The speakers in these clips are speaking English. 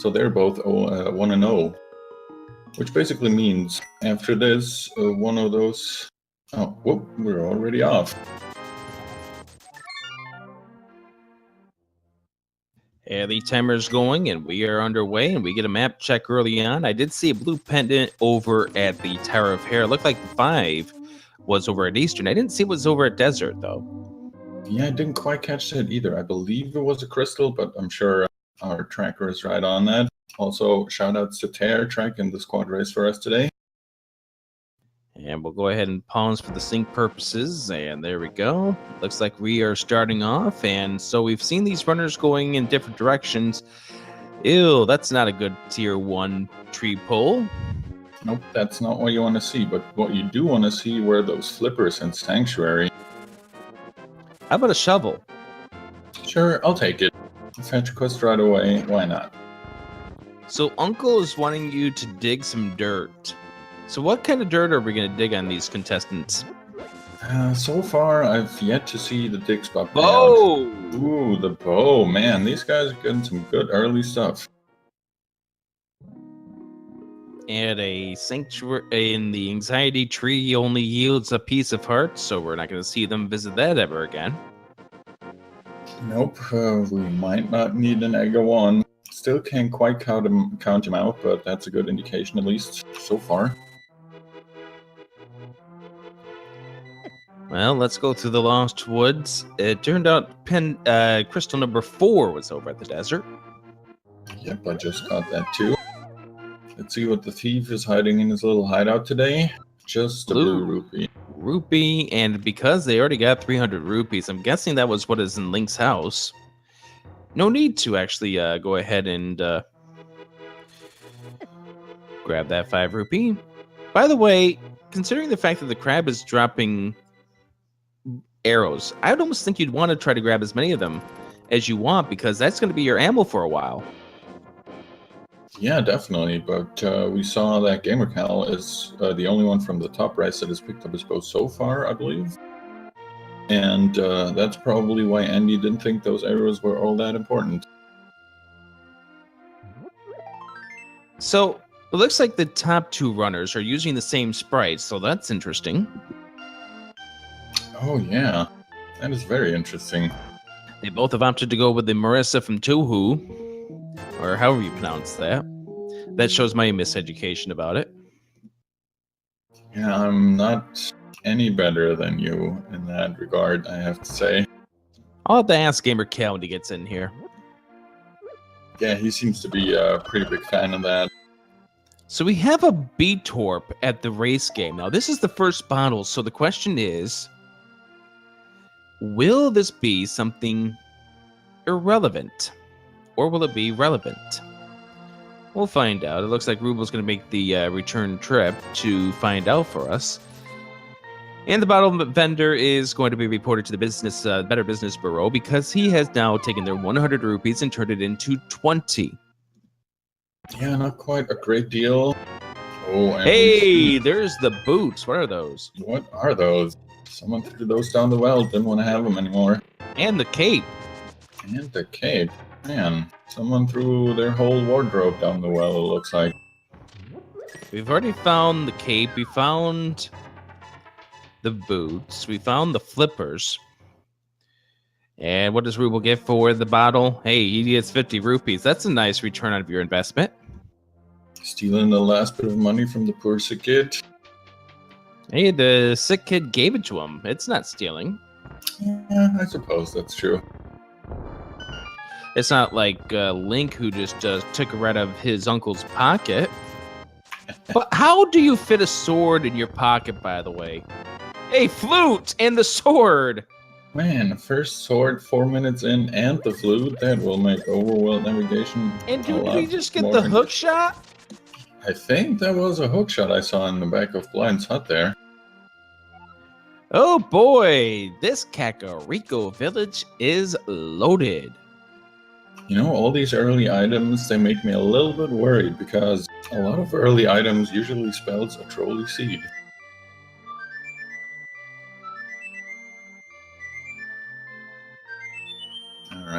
So they're both 1 and 0. Which basically means after this, one of those... Oh, whoop, we're already off. And the timer's going, and we are underway, and we get a map check early on. I did see a blue pendant over at the Tower of Hair. It looked like 5 was over at Eastern. I didn't see it was over at Desert, though. Yeah, I didn't quite catch that either. I believe it was a crystal, but I'm sure our tracker is right on that. Also, shout-outs to Tear tracking the squad race for us today. And we'll go ahead and pause for the sync purposes, and there we go. Looks like we are starting off, and so we've seen these runners going in different directions. Ew, that's not a good tier 1 tree pull. Nope, that's not what you want to see, but what you do want to see were those flippers in Sanctuary. How about a shovel? Sure, I'll take it. Fetch quest right away, why not? So Uncle is wanting you to dig some dirt. So what kind of dirt are we going to dig on these contestants? So far, I've yet to see the dig spot pay bow! out. Ooh, the bow. Man, these guys are getting some good early stuff. And a sanctuary in the anxiety tree only yields a piece of heart, so we're not going to see them visit that ever again. Nope, we might not need an Ega 1. Still can't quite count him out, but that's a good indication at least so far. Well, let's go through the Lost Woods. It turned out crystal number 4 was over at the desert. Yep, I just got that too. Let's see what the thief is hiding in his little hideout today. Just a blue rupee. Rupee, and because they already got 300 rupees, I'm guessing that was what is in Link's house. No need to actually go ahead and grab that 5 rupee. By the way, considering the fact that the crab is dropping arrows, I would almost think you'd want to try to grab as many of them as you want, because that's going to be your ammo for a while. Yeah, definitely, but we saw that gamercal is the only one from the top right that has picked up his bow so far, I believe. And that's probably why Andy didn't think those arrows were all that important. So, it looks like the top 2 runners are using the same sprite, so that's interesting. Oh yeah, that is very interesting. They both have opted to go with the Marissa from Tuhu, or however you pronounce that. That shows my miseducation about it. Yeah, I'm not any better than you in that regard, I have to say. I'll have to ask gamercal when he gets in here. Yeah, he seems to be a pretty big fan of that. So we have a B-Torp at the race game. Now, this is the first bottle, so the question is, will this be something irrelevant? Or will it be relevant? We'll find out. It looks like Ruble's going to make the return trip to find out for us. And the bottle vendor is going to be reported to the Better Business Bureau, because he has now taken their 100 rupees and turned it into 20. Yeah, not quite a great deal. Oh, and hey, there's the boots. What are those? What are those? Someone threw those down the well. Didn't want to have them anymore. And the cape. And the cape. Man, someone threw their whole wardrobe down the well, it looks like. We've already found the cape. We found the boots. We found the flippers. And what does Ruble get for the bottle? Hey, he gets 50 rupees. That's a nice return on your investment. Stealing the last bit of money from the poor sick kid. Hey, the sick kid gave it to him. It's not stealing. Yeah, I suppose that's true. It's not like Link, who just took it right out of his uncle's pocket. But how do you fit a sword in your pocket, by the way? A flute and the sword! Man, first sword 4 minutes in and the flute, that will make overworld navigation. And did we just get the hook shot? I think that was a hook shot I saw in the back of Blind's hut there. Oh boy, this Kakariko village is loaded. You know, all these early items, they make me a little bit worried, because a lot of early items usually spells a trolley seed.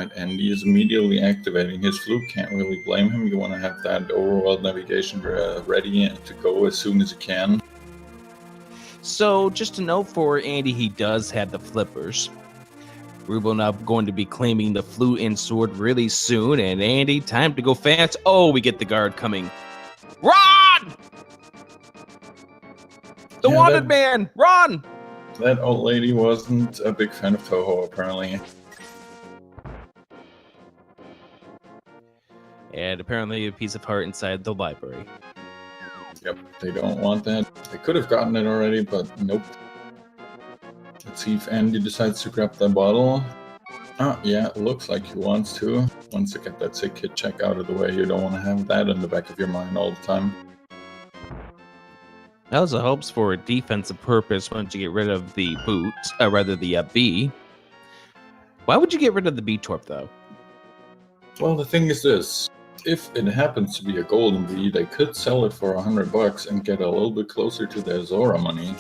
Right, and he is immediately activating his flute. Can't really blame him. You want to have that overworld navigation ready to go as soon as you can. So, just to note for Andy, he does have the flippers. Ruble now going to be claiming the flute and sword really soon. And Andy, time to go fast. Oh, we get the guard coming. Run! The wanted man! Run! That old lady wasn't a big fan of Toho, apparently. And apparently a piece of heart inside the library. Yep, they don't want that. They could have gotten it already, but nope. Let's see if Andy decides to grab that bottle. Oh, yeah, it looks like he wants to. Once you get that sick kid check out of the way, you don't want to have that in the back of your mind all the time. That also helps for a defensive purpose once you get rid of the boot, rather the B. Why would you get rid of the B-Torp, though? Well, the thing is this. If it happens to be a golden B, they could sell it for $100 and get a little bit closer to their Zora money.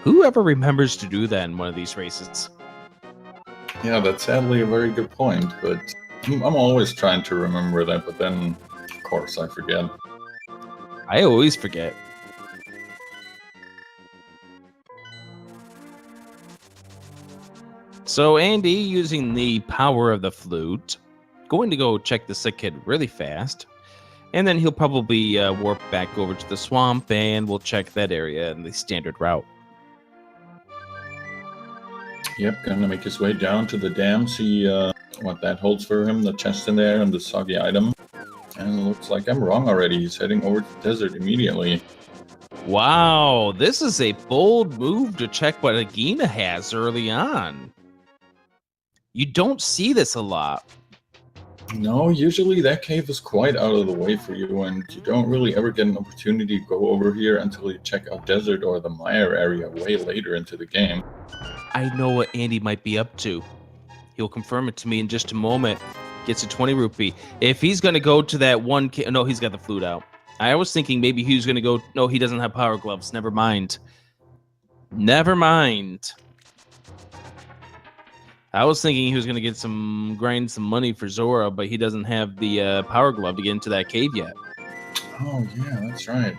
Whoever remembers to do that in one of these races? Yeah, that's sadly a very good point, but I'm always trying to remember that, but then, of course, I forget. I always forget. So Andy, using the power of the flute, going to go check the sick kid really fast. And then he'll probably warp back over to the swamp, and we'll check that area in the standard route. Yep, gonna make his way down to the dam, see what that holds for him, the chest in there and the soggy item. And it looks like I'm wrong already. He's heading over to the desert immediately. Wow, this is a bold move to check what Agahnim has early on. You don't see this a lot. No, usually that cave is quite out of the way for you, and you don't really ever get an opportunity to go over here until you check out desert or the mire area way later into the game. I know what Andy might be up to. He'll confirm it to me in just a moment. Gets a 20 rupee. If he's going to go to that one... No, he's got the flute out. I was thinking maybe he was going to go... No, he doesn't have power gloves. Never mind. Never mind. I was thinking he was going to get grind some money for Zora, but he doesn't have the power glove to get into that cave yet. Oh, yeah, that's right.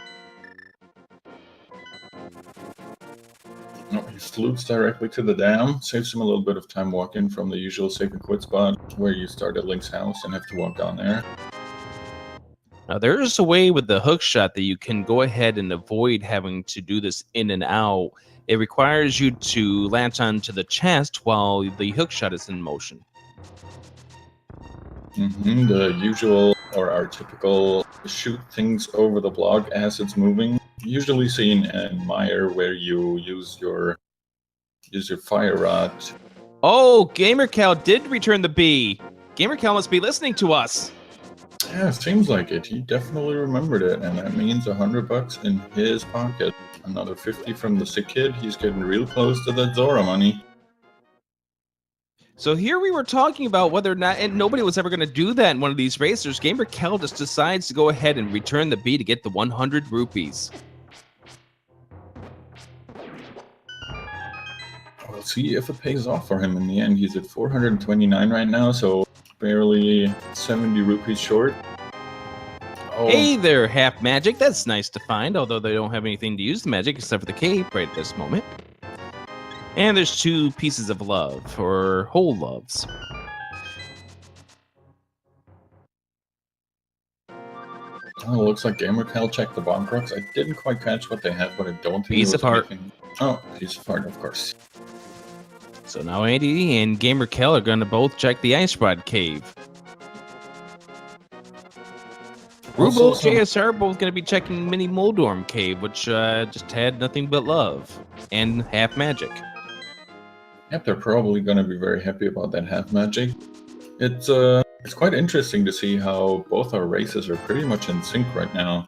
No, he flutes directly to the dam, saves him a little bit of time walking from the usual save and quit spot where you start at Link's house and have to walk down there. Now, there's a way with the hook shot that you can go ahead and avoid having to do this in and out. It requires you to latch onto the chest while the hook shot is in motion. The usual or our typical shoot things over the block as it's moving. Usually seen in Mire where you use your fire rod. Oh, gamercal did return the B. Gamercal must be listening to us. Yeah, it seems like it. He definitely remembered it, and that means $100 in his pocket. Another 50 from the sick kid. He's getting real close to that Zora money. So here we were talking about whether or not, and nobody was ever going to do that in one of these racers. Gamercal just decides to go ahead and return the B to get the 100 rupees. We'll see if it pays off for him in the end. He's at 429 right now, so barely 70 rupees short. Oh. Hey there, half magic. That's nice to find, although they don't have anything to use the magic except for the cape right at this moment. And there's 2 pieces of love, or whole loves. Oh, looks like gamercal checked the bomb crux. I didn't quite catch what they had, but I don't think Piece of heart. Anything. Oh, piece of heart, of course. So now Andy and gamercal are going to both check the Ice Rod Cave. Ruble and JSR both going to be checking Mini Moldorm Cave, which just had nothing but love and half magic. Yep, they're probably going to be very happy about that half magic. It's quite interesting to see how both our races are pretty much in sync right now.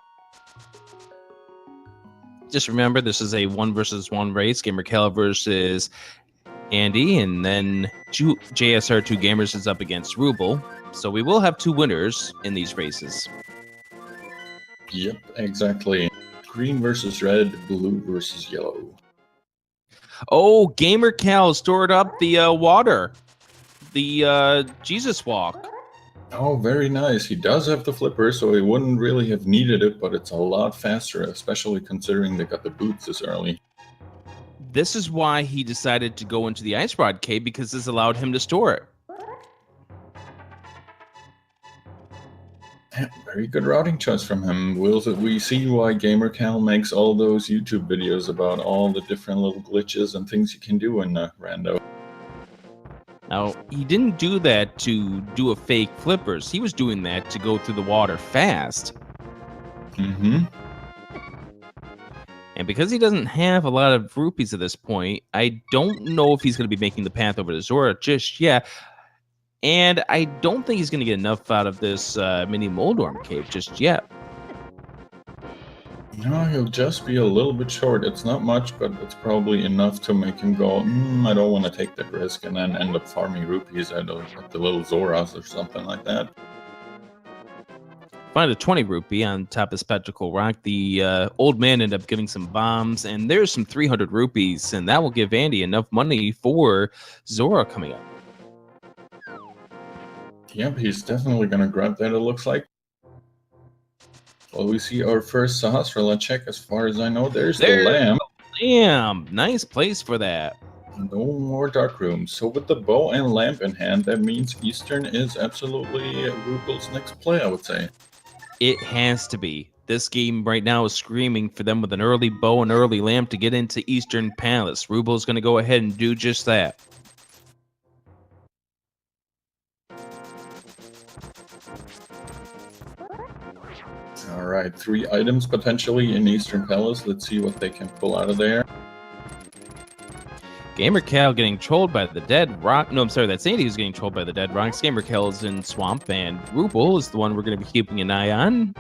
Just remember, this is a 1 versus 1 race. gamercal versus Andy, and then JSR2Gamers is up against Ruble. So we will have 2 winners in these races. Yep, exactly. Green versus red, blue versus yellow. Oh, gamercal stored up the water. the Jesus walk. Oh, very nice. He does have the flipper, so he wouldn't really have needed it, but it's a lot faster, especially considering they got the boots this early. This is why he decided to go into the Ice Rod Cave, because this allowed him to store it. Yeah, very good routing choice from him. We see why gamercal makes all those YouTube videos about all the different little glitches and things you can do in Rando. Now, he didn't do that to do a fake flippers. He was doing that to go through the water fast. Mm-hmm. And because he doesn't have a lot of rupees at this point, I don't know if he's going to be making the path over to Zora just yet. And I don't think he's going to get enough out of this mini Moldorm cave just yet. No, he'll just be a little bit short. It's not much, but it's probably enough to make him go, I don't want to take that risk, and then end up farming rupees at the little Zoras or something like that. Find a 20 rupee on top of Spectacle Rock. The old man ended up giving some bombs, and there's some 300 rupees, and that will give Andy enough money for Zora coming up. Yep, he's definitely going to grab that, it looks like. Well, we see our first Sahasrara check, as far as I know. There's the lamp. Damn, nice place for that. No more dark rooms. So with the bow and lamp in hand, that means Eastern is absolutely Ruble's next play, I would say. It has to be. This game right now is screaming for them with an early bow and early lamp to get into Eastern Palace. Ruble's going to go ahead and do just that. Alright, 3 items potentially in Eastern Palace. Let's see what they can pull out of there. gamercal getting trolled by the dead rock. No, I'm sorry, that's Andy who's getting trolled by the dead rocks. gamercal is in Swamp, and Ruble is the one we're going to be keeping an eye on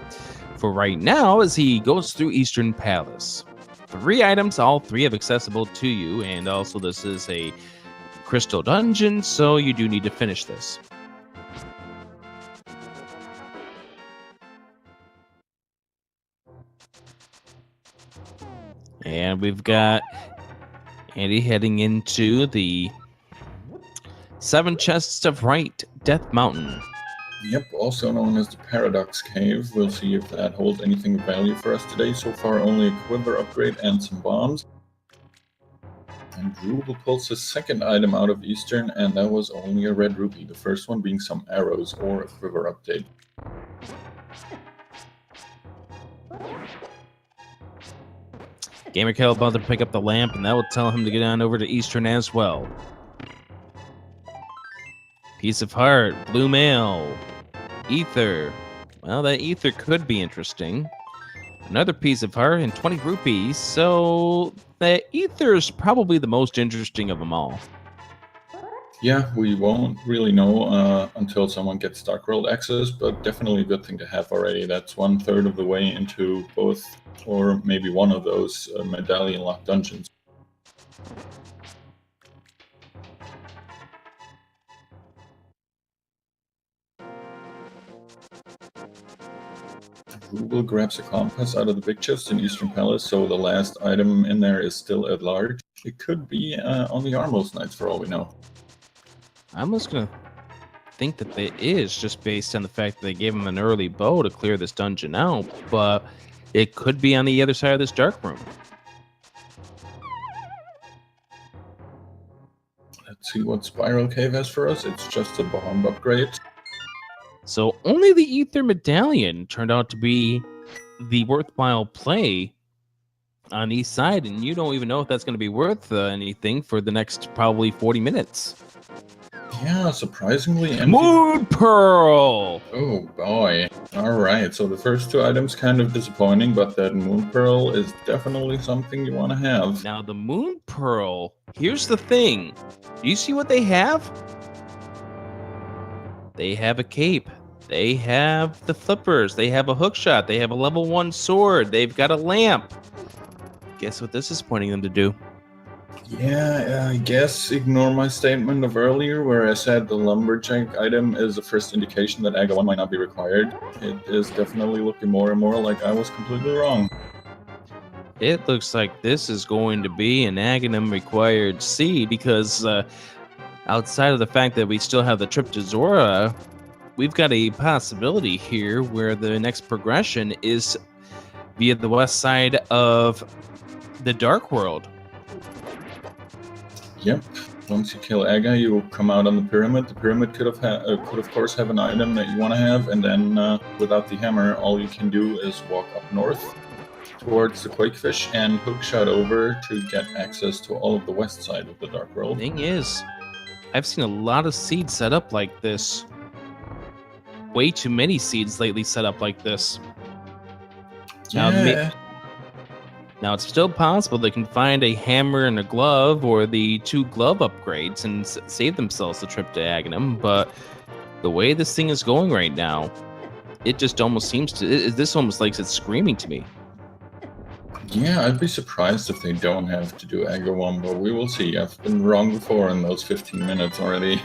for right now as he goes through Eastern Palace. 3 items, all 3 have accessible to you, and also this is a crystal dungeon, so you do need to finish this. And we've got Andy heading into the 7 chests of right Death Mountain. Yep, also known as the Paradox Cave. We'll see if that holds anything of value for us today. So far, only a quiver upgrade and some bombs. And Ruble pulls his second item out of Eastern, and that was only a red rupee. The first one being some arrows or a quiver update. gamercal about to pick up the lamp, and that will tell him to get on over to Eastern as well. Piece of Heart, Blue Mail, Ether. Well, that Ether could be interesting. Another Piece of Heart and 20 rupees, so the Ether is probably the most interesting of them all. Yeah, we won't really know until someone gets Dark World access, but definitely a good thing to have already. That's 1/3 of the way into both, or maybe one of those medallion locked dungeons. Ruble grabs a compass out of the big chest in Eastern Palace, so the last item in there is still at large. It could be on the Armos Knights for all we know. I'm just going to think that it is, just based on the fact that they gave him an early bow to clear this dungeon out, but it could be on the other side of this dark room. Let's see what Spiral Cave has for us. It's just a bomb upgrade. So only the Ether Medallion turned out to be the worthwhile play on east side, and you don't even know if that's going to be worth anything for the next probably 40 minutes. Yeah, surprisingly empty. Moon Pearl! Oh boy. Alright, so the first 2 items kind of disappointing, but that Moon Pearl is definitely something you want to have. Now the Moon Pearl, here's the thing. Do you see what they have? They have a cape. They have the flippers. They have a hookshot. They have a level 1 sword. They've got a lamp. Guess what this is pointing them to do? Yeah, I guess ignore my statement of earlier where I said the lumberjack item is the first indication that Aga 1 might not be required. It is definitely looking more and more like I was completely wrong. It looks like this is going to be an Agahnim required seed because outside of the fact that we still have the trip to Zora, we've got a possibility here where the next progression is via the west side of the Dark World. Yep. Once you kill Aga, you come out on the pyramid. The pyramid could of course have an item that you want to have, and then without the hammer, all you can do is walk up north towards the Quakefish and hookshot over to get access to all of the west side of the Dark World. Thing is, I've seen a lot of seeds set up like this. Way too many seeds lately set up like this. Yeah. Now it's still possible they can find a hammer and a glove or the 2 glove upgrades and save themselves the trip to Agahnim, but the way this thing is going right now, it just almost seems to... This almost like it's screaming to me. Yeah, I'd be surprised if they don't have to do Aga 1, but we will see. I've been wrong before in those 15 minutes already.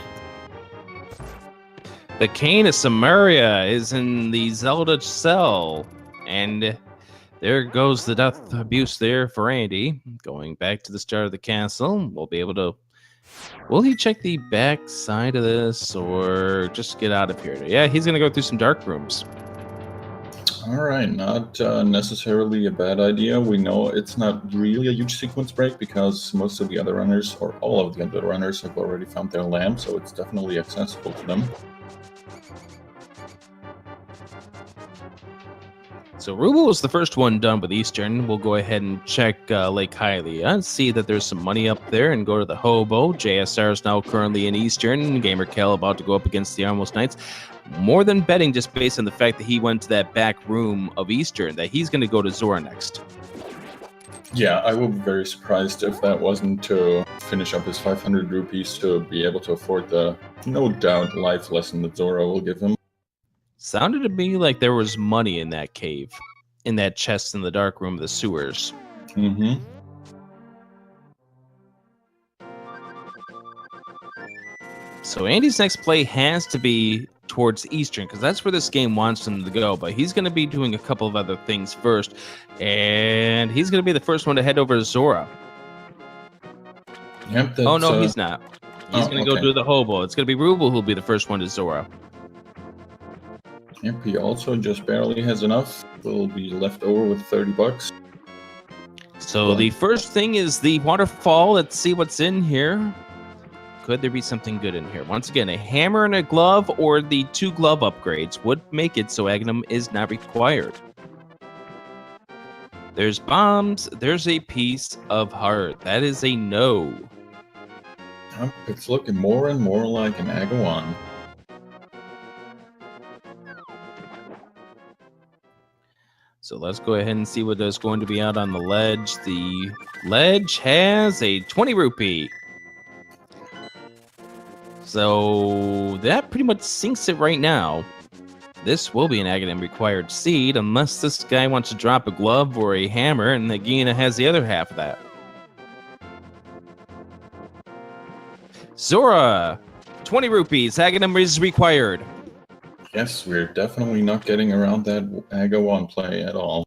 The Cane of Samaria is in the Zelda cell, and there goes the death abuse there for Andy. Going back to the start of the castle, we'll be able to... Will he check the back side of this, or just get out of here? Yeah, he's going to go through some dark rooms. Alright, not necessarily a bad idea. We know it's not really a huge sequence break because most of the other runners, or all of the other runners, have already found their lamp, so it's definitely accessible to them. So Ruble was the first one done with Eastern. We'll go ahead and check Lake Hylia, see that there's some money up there, and go to the Hobo. JSR is now currently in Eastern. Gamercal about to go up against the Armless Knights. More than betting, just based on the fact that he went to that back room of Eastern, that he's going to go to Zora next. Yeah, I would be very surprised if that wasn't to finish up his 500 rupees to be able to afford the, no doubt, life lesson that Zora will give him. Sounded to me like there was money in that cave, in that chest in the dark room of the sewers. Mm-hmm. So Andy's next play has to be towards Eastern, because that's where this game wants him to go, but he's going to be doing a couple of other things first, and he's going to be the first one to head over to Zora. Yep, that's, oh, no, he's not. He's going to go do the Hobo. It's going to be Ruble who'll be the first one to Zora. Yep, he also just barely has enough. Will be left over with 30 bucks. So the first thing is the waterfall. Let's see what's in here. Could there be something good in here? Once again, a hammer and a glove or the 2 glove upgrades would make it so Agahnim is not required. There's bombs. There's a piece of heart. That is a no. It's looking more and more like an Aga 1. So let's go ahead and see what is going to be out on the ledge. The ledge has a 20 rupee. So that pretty much sinks it right now. This will be an Agahnim required seed, unless this guy wants to drop a glove or a hammer, and Agahnim has the other half of that. Zora, 20 rupees. Agahnim is required. Yes, we're definitely not getting around that Aga 1 play at all.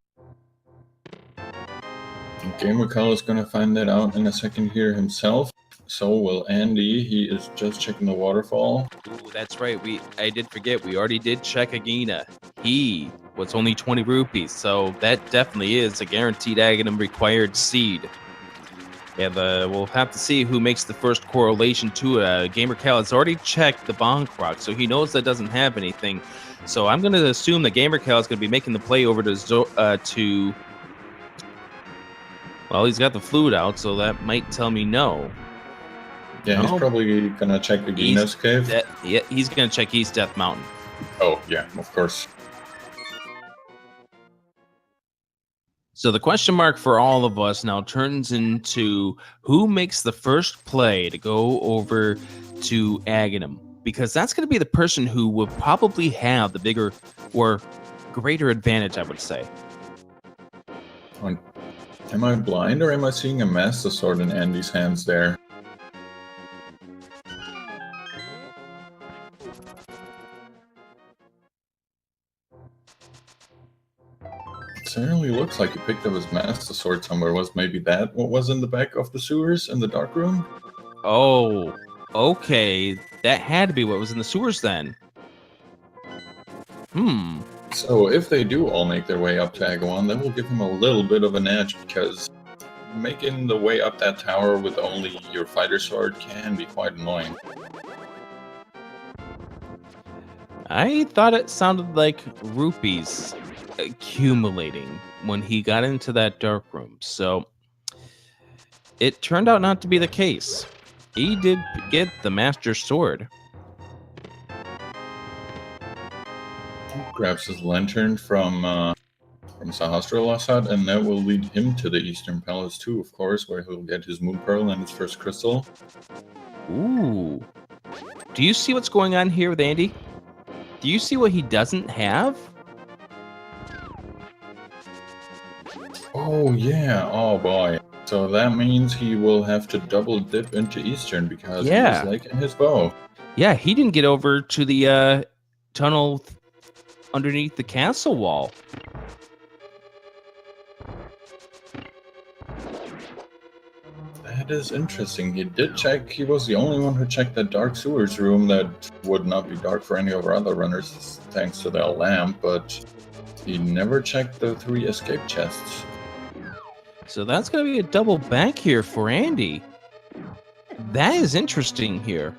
Gamercal is going to find that out in a second here himself. So will Andy. He is just checking the waterfall. Ooh, that's right. I did forget. We already did check Agahnim. He was only 20 rupees. So that definitely is a guaranteed Agahnim required seed. Yeah, we'll have to see who makes the first correlation to it. Gamercal has already checked the bonk rock, so he knows that doesn't have anything. So I'm going to assume that Gamercal is going to be making the play over to well, he's got the flute out, so that might tell me no. Yeah, no. He's probably going to check the Agahni's cave. Yeah, he's going to check East Death Mountain. Oh, yeah, of course. So the question mark for all of us now turns into who makes the first play to go over to Agahnim, because that's going to be the person who will probably have the bigger or greater advantage, I would say. Am I blind, or am I seeing a Master Sword in Andy's hands there? It certainly looks like he picked up his Master Sword somewhere. Was maybe that what was in the back of the sewers in the dark room? Oh, Okay, that had to be what was in the sewers then. So if they do all make their way up to Agahnim, that will give him a little bit of an edge, because making the way up that tower with only your fighter sword can be quite annoying. I thought it sounded like rupees accumulating when he got into that dark room, so it turned out not to be the case. He did get the Master Sword. Grabs his lantern from Sahasrar's hut, and that will lead him to the Eastern Palace too, of course, where he'll get his Moon Pearl and his first crystal. Ooh. Do you see what's going on here with Andy? Do you see what he doesn't have? Oh yeah, oh boy. So that means he will have to double dip into Eastern, because he was liking his bow. Yeah, he didn't get over to the tunnel underneath the castle wall. That is interesting. He did check, he was the only one who checked that dark sewers room that would not be dark for any of our other runners, thanks to that lamp, but he never checked the 3 escape chests. So that's going to be a double back here for Andy. That is interesting here.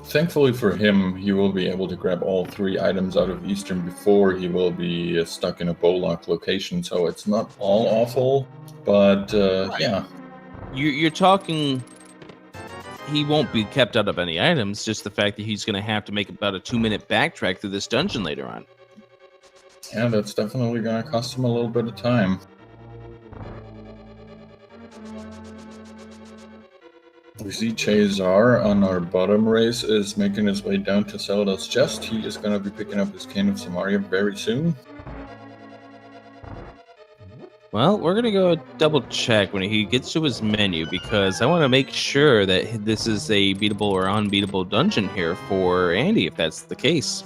Thankfully for him, he will be able to grab all 3 items out of Eastern before he will be stuck in a bow lock location, so it's not all awful, but Right. yeah. You're talking... He won't be kept out of any items, just the fact that he's going to have to make about a 2-minute backtrack through this dungeon later on. Yeah, that's definitely going to cost him a little bit of time. We see JSR on our bottom race is making his way down to Zelda's chest. He is going to be picking up his Cane of Samaria very soon. Well, we're going to go double check when he gets to his menu, because I want to make sure that this is a beatable or unbeatable dungeon here for Andy, if that's the case.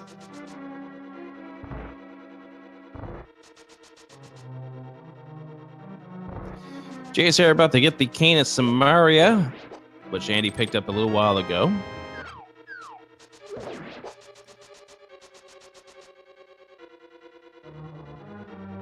JSR about to get the Cane of Samaria, which Andy picked up a little while ago.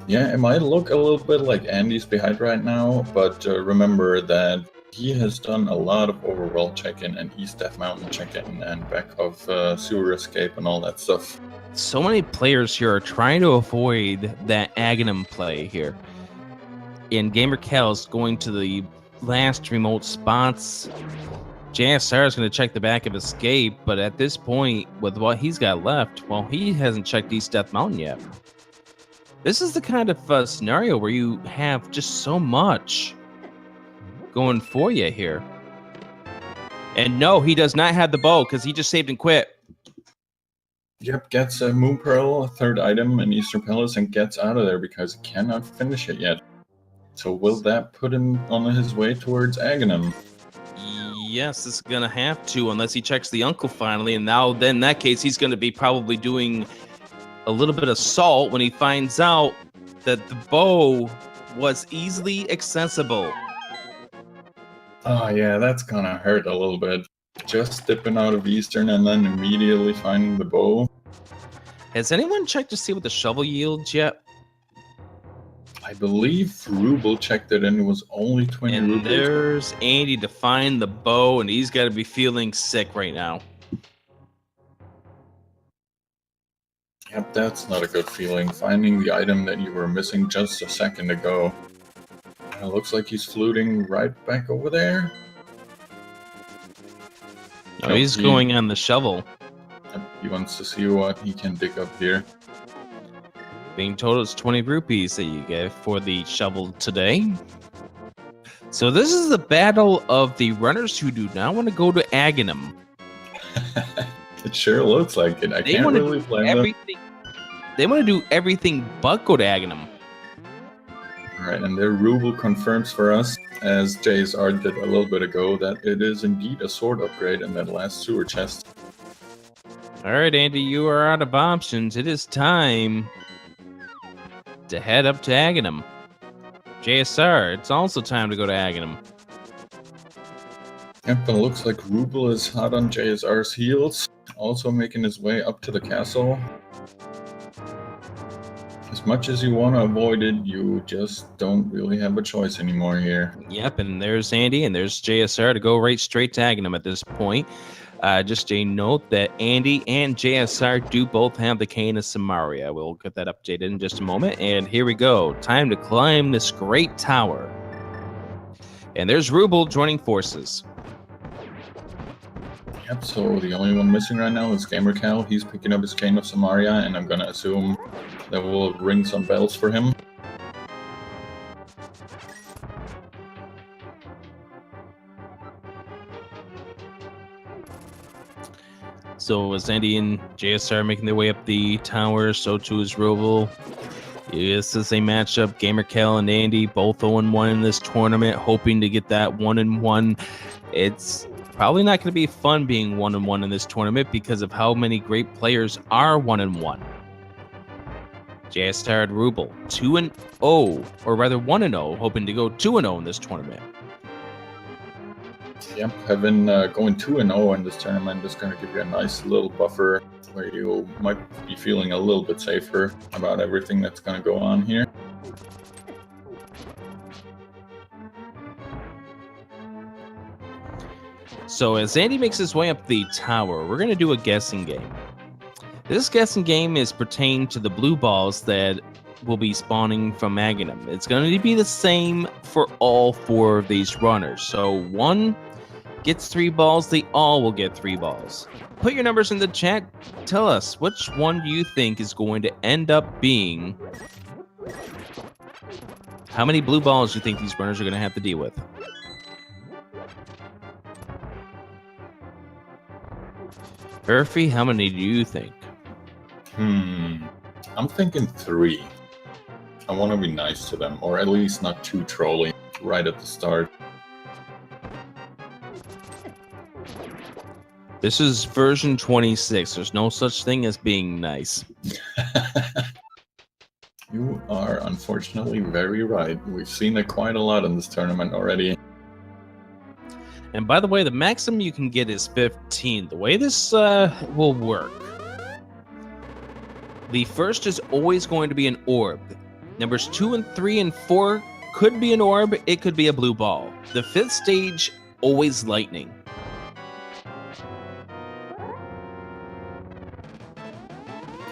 Yeah, it might look a little bit like Andy's behind right now, but remember that he has done a lot of overworld check-in and East Death Mountain check-in and back of sewer escape and all that stuff. So many players here are trying to avoid that Agahnim play here. And gamercal is going to the last remote spots. JSR is going to check the back of escape, but at this point, with what he's got left, well, he hasn't checked East Death Mountain yet. This is the kind of scenario where you have just so much going for you here. And no, he does not have the bow, because he just saved and quit. Yep, gets a Moon Pearl, a 3rd item in Eastern Palace, and gets out of there because he cannot finish it yet. So will that put him on his way towards Agahnim? Yes, it's going to have to, unless he checks the uncle finally. And now, then in that case, he's going to be probably doing a little bit of salt when he finds out that the bow was easily accessible. Oh yeah, that's gonna hurt a little bit. Just dipping out of Eastern and then immediately finding the bow. Has anyone checked to see what the shovel yields yet? I believe Ruble checked it and it was only 20 and rubles. There's Andy to find the bow, and he's got to be feeling sick right now. Yep, that's not a good feeling. Finding the item that you were missing just a second ago. It looks like he's fluting right back over there. Oh, he's going on the shovel. He wants to see what he can dig up here. Being told it's 20 rupees that you get for the shovel today. So this is the battle of the runners who do not want to go to Agahnim. It sure looks like it. I can't really blame them. They want to do everything but go to Agahnim. Alright, and their Ruble confirms for us, as JSR did a little bit ago, that it is indeed a sword upgrade in that last sewer chest. Alright, Andy, you are out of options. It is time to head up to Agahnim. JSR, it's also time to go to Agahnim. Yep, it looks like Ruble is hot on JSR's heels, also making his way up to the castle. As much as you want to avoid it, you just don't really have a choice anymore here. Yep, and there's Andy, and there's JSR to go right straight to Agahnim at this point. Just a note that Andy and JSR do both have the Cane of Samaria. We'll get that updated in just a moment. And here we go. Time to climb this great tower. And there's Ruble joining forces. Yep, so the only one missing right now is gamercal. He's picking up his Cane of Samaria, and I'm gonna assume that will ring some bells for him. So as Andy and JSR making their way up the tower, so too is Ruble. This is a matchup. gamercal and Andy both 0-1 in this tournament, hoping to get that 1-1. It's probably not going to be fun being 1-1 in this tournament because of how many great players are 1-1. JSR and Ruble 2-0, or rather 1-0, hoping to go 2-0 in this tournament. Yep, having going 2-0 in this tournament is going to give you a nice little buffer where you might be feeling a little bit safer about everything that's going to go on here. So as Andy makes his way up the tower, we're going to do a guessing game. This guessing game is pertaining to the blue balls that will be spawning from Agahnim. It's going to be the same for all 4 of these runners. So 1 gets 3 balls, they all will get 3 balls. Put your numbers in the chat. Tell us, which one do you think is going to end up being... How many blue balls do you think these runners are going to have to deal with? Murphy, how many do you think? I'm thinking 3. I want to be nice to them, or at least not too trolly right at the start. This is version 26. There's no such thing as being nice. You are unfortunately very right. We've seen it quite a lot in this tournament already. And by the way, the maximum you can get is 15. The way this will work, the first is always going to be an orb. Numbers 2 and 3 and 4 could be an orb. It could be a blue ball. The 5th stage, always lightning.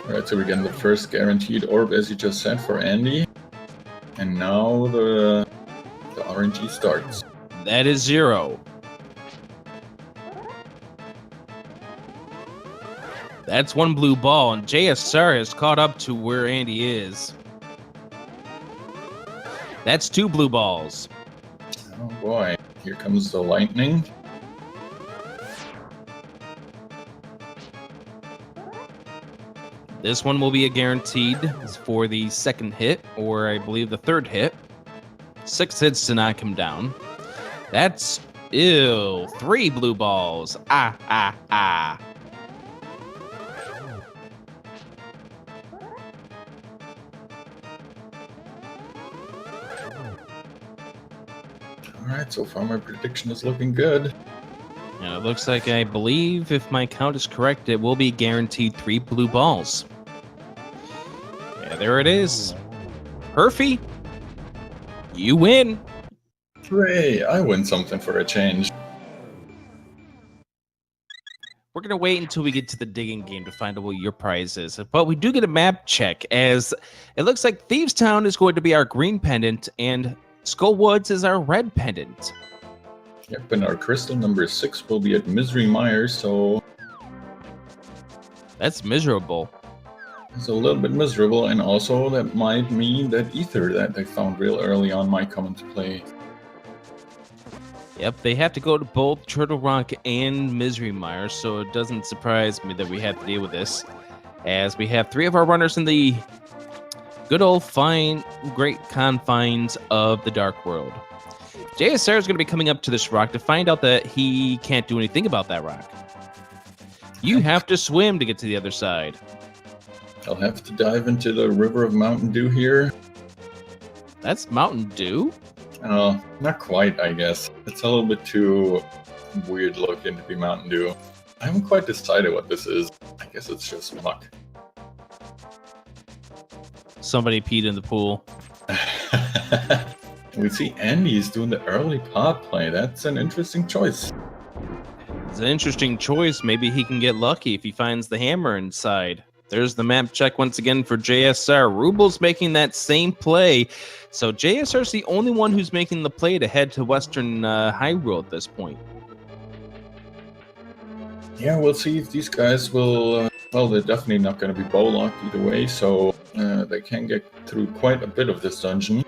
Alright, so we're getting the first guaranteed orb, as you just said, for Andy. And now the RNG starts. That is 0. That's 1 blue ball, and JSR has caught up to where Andy is. That's 2 blue balls. Oh boy, here comes the lightning. This one will be a guaranteed for the 2nd hit, or I believe the 3rd hit. 6 hits to knock him down. That's, 3 blue balls. Ah. Alright, so far my prediction is looking good. And it looks like, I believe, if my count is correct, it will be guaranteed 3 blue balls. Yeah, there it is. Perfy, you win. Hooray, I win something for a change. We're going to wait until we get to the digging game to find out what your prize is. But we do get a map check, as it looks like Thieves Town is going to be our green pendant, and Skull Woods is our red pendant. Yep, and our crystal number 6 will be at Misery Mire, so... That's miserable. It's a little bit miserable, and also that might mean that Ether that they found real early on might come into play. Yep, they have to go to both Turtle Rock and Misery Mire, so it doesn't surprise me that we have to deal with this, as we have 3 of our runners in the good old fine, great confines of the Dark World. JSR is going to be coming up to this rock to find out that he can't do anything about that rock. You have to swim to get to the other side. I'll have to dive into the river of Mountain Dew here. That's Mountain Dew? Not quite, I guess. It's a little bit too weird looking to be Mountain Dew. I haven't quite decided what this is. I guess it's just muck. Somebody peed in the pool. We see Andy's doing the early pod play. That's an interesting choice. It's an interesting choice. Maybe he can get lucky if he finds the hammer inside. There's the map check once again for JSR. Ruble's making that same play. So JSR's the only one who's making the play to head to Western Hyrule at this point. Yeah, we'll see if these guys will... well, they're definitely not going to be bow-locked either way, so they can get through quite a bit of this dungeon.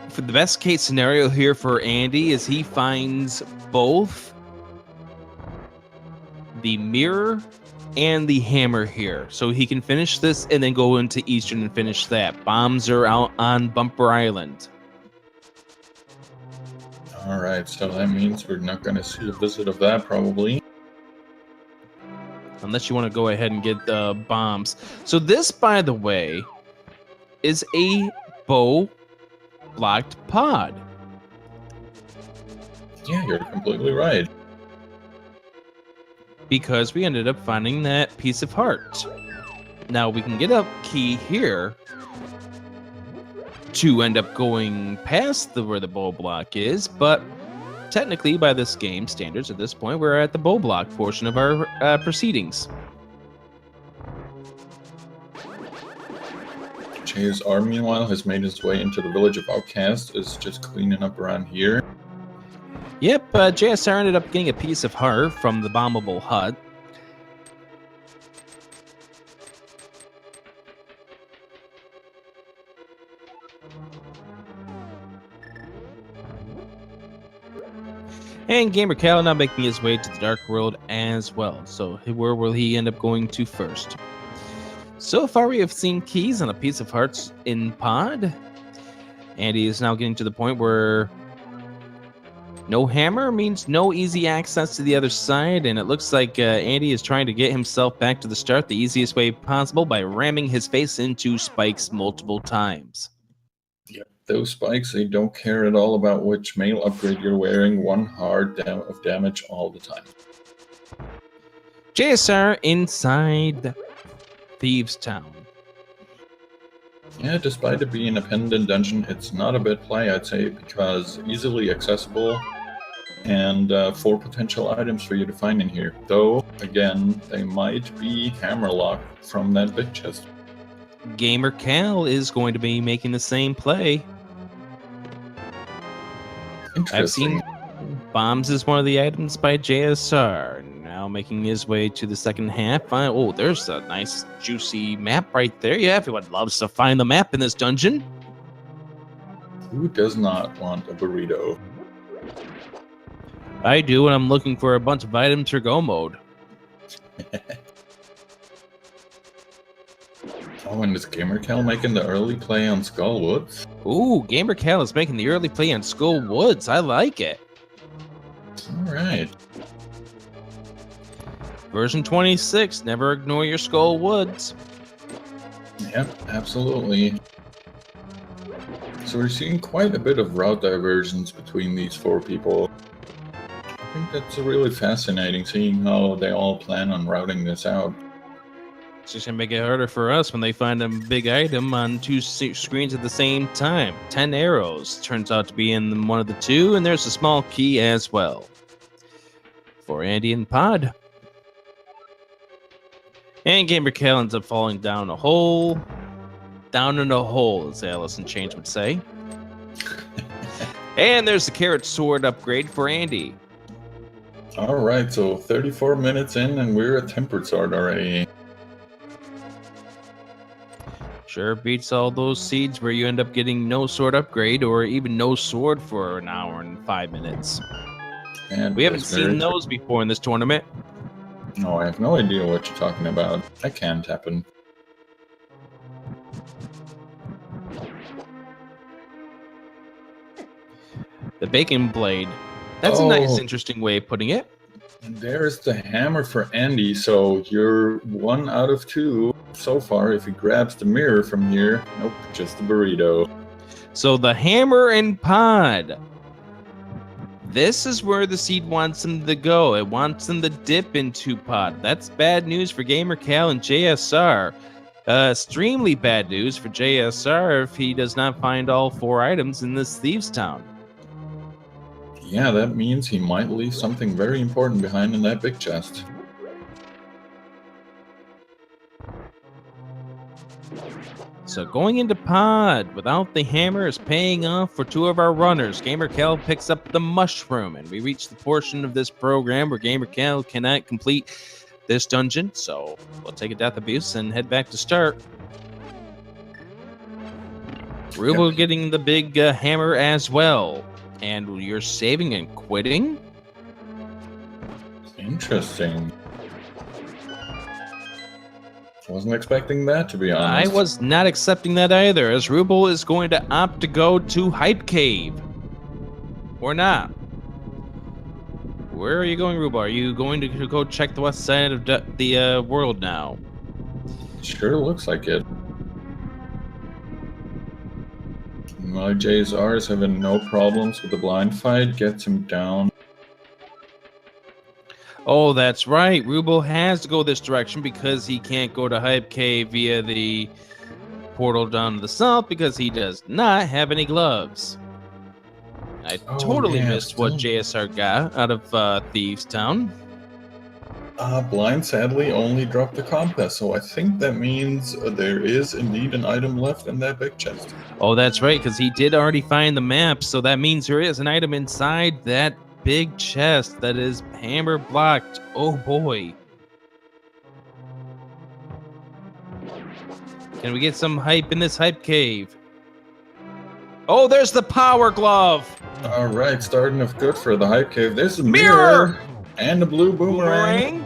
For the best case scenario here for Andy is he finds both the mirror and the hammer here, so he can finish this and then go into Eastern and finish that. Bombs are out on Bumper Island. Alright, so that means we're not going to see a visit of that, probably. Unless you want to go ahead and get the bombs. So this, by the way, is a bow-blocked pod. Yeah, you're completely right. Because we ended up finding that piece of heart. Now we can get a key here to end up going past where the bow block is, but technically by this game standards at this point, we're at the bow block portion of our proceedings. JSR, meanwhile, has made his way into the village of Outcast, is just cleaning up around here. Yep, JSR ended up getting a piece of heart from the bombable hut. And gamercal now making his way to the Dark World as well. So where will he end up going to first? So far we have seen keys and a piece of hearts in pod. And he is now getting to the point where no hammer means no easy access to the other side, and it looks like Andy is trying to get himself back to the start the easiest way possible by ramming his face into spikes multiple times. Yep, those spikes, they don't care at all about which mail upgrade you're wearing. One hard of damage all the time. JSR inside Thieves Town. Yeah, despite it being a pendant dungeon, it's not a bad play, I'd say, because easily accessible and 4 potential items for you to find in here. Though, again, they might be hammerlocked from that big chest. gamercal is going to be making the same play. I've seen bombs as one of the items by JSR. Now making his way to the second half. Oh, there's a nice juicy map right there. Yeah, everyone loves to find the map in this dungeon. Who does not want a burrito? I do, and I'm looking for a bunch of items for go mode. Oh, and is gamercal making the early play on Skull Woods? Ooh, gamercal is making the early play on Skull Woods. I like it. Alright. Version 26, never ignore your Skull Woods. Yep, absolutely. So we're seeing quite a bit of route diversions between these 4 people. I think that's really fascinating, seeing how they all plan on routing this out. It's just gonna make it harder for us when they find a big item on 2 screens at the same time. 10 arrows turns out to be in one of the 2, and there's a small key as well. For Andy and Pod. And gamercal ends up falling down a hole. Down in a hole, as Alice in Chains would say. And there's the carrot sword upgrade for Andy. Alright, so 34 minutes in and we're at tempered sword already. Sure beats all those seeds where you end up getting no sword upgrade or even no sword for an hour and 5 minutes. And we haven't seen those before in this tournament. No, I have no idea what you're talking about. That can't happen. The bacon blade. That's a nice, interesting way of putting it. And there's the hammer for Andy, so you're 1 out of 2 so far, if he grabs the mirror from here, nope, just the burrito. So the hammer and pod. This is where the seed wants him to go. It wants him to dip into pod. That's bad news for gamercal and JSR. Extremely bad news for JSR if he does not find all 4 items in this Thieves town. Yeah, that means he might leave something very important behind in that big chest. So going into pod without the hammer is paying off for 2 of our runners. gamercal picks up the mushroom, and we reach the portion of this program where gamercal cannot complete this dungeon. So we'll take a death abuse and head back to start. Ruble getting the big hammer as well. And you're saving and quitting? Interesting. Wasn't expecting that, to be honest. I was not accepting that either, as Ruble is going to opt to go to Hype Cave. Or not. Where are you going, Ruble? Are you going to go check the west side of the world now? Sure looks like it. My JSR is having no problems with the blind fight, gets him down. Oh, that's right. Ruble has to go this direction because he can't go to Hype Cave via the portal down to the south because he does not have any gloves. I totally missed what JSR got out of Thieves Town. Blind sadly only dropped the compass, so I think that means there is indeed an item left in that big chest. Oh, that's right, because he did already find the map, so that means there is an item inside that big chest that is hammer blocked. Oh boy. Can we get some hype in this Hype Cave? Oh, there's the power glove. All right, starting off good for the Hype Cave. There's a mirror and a blue boomerang.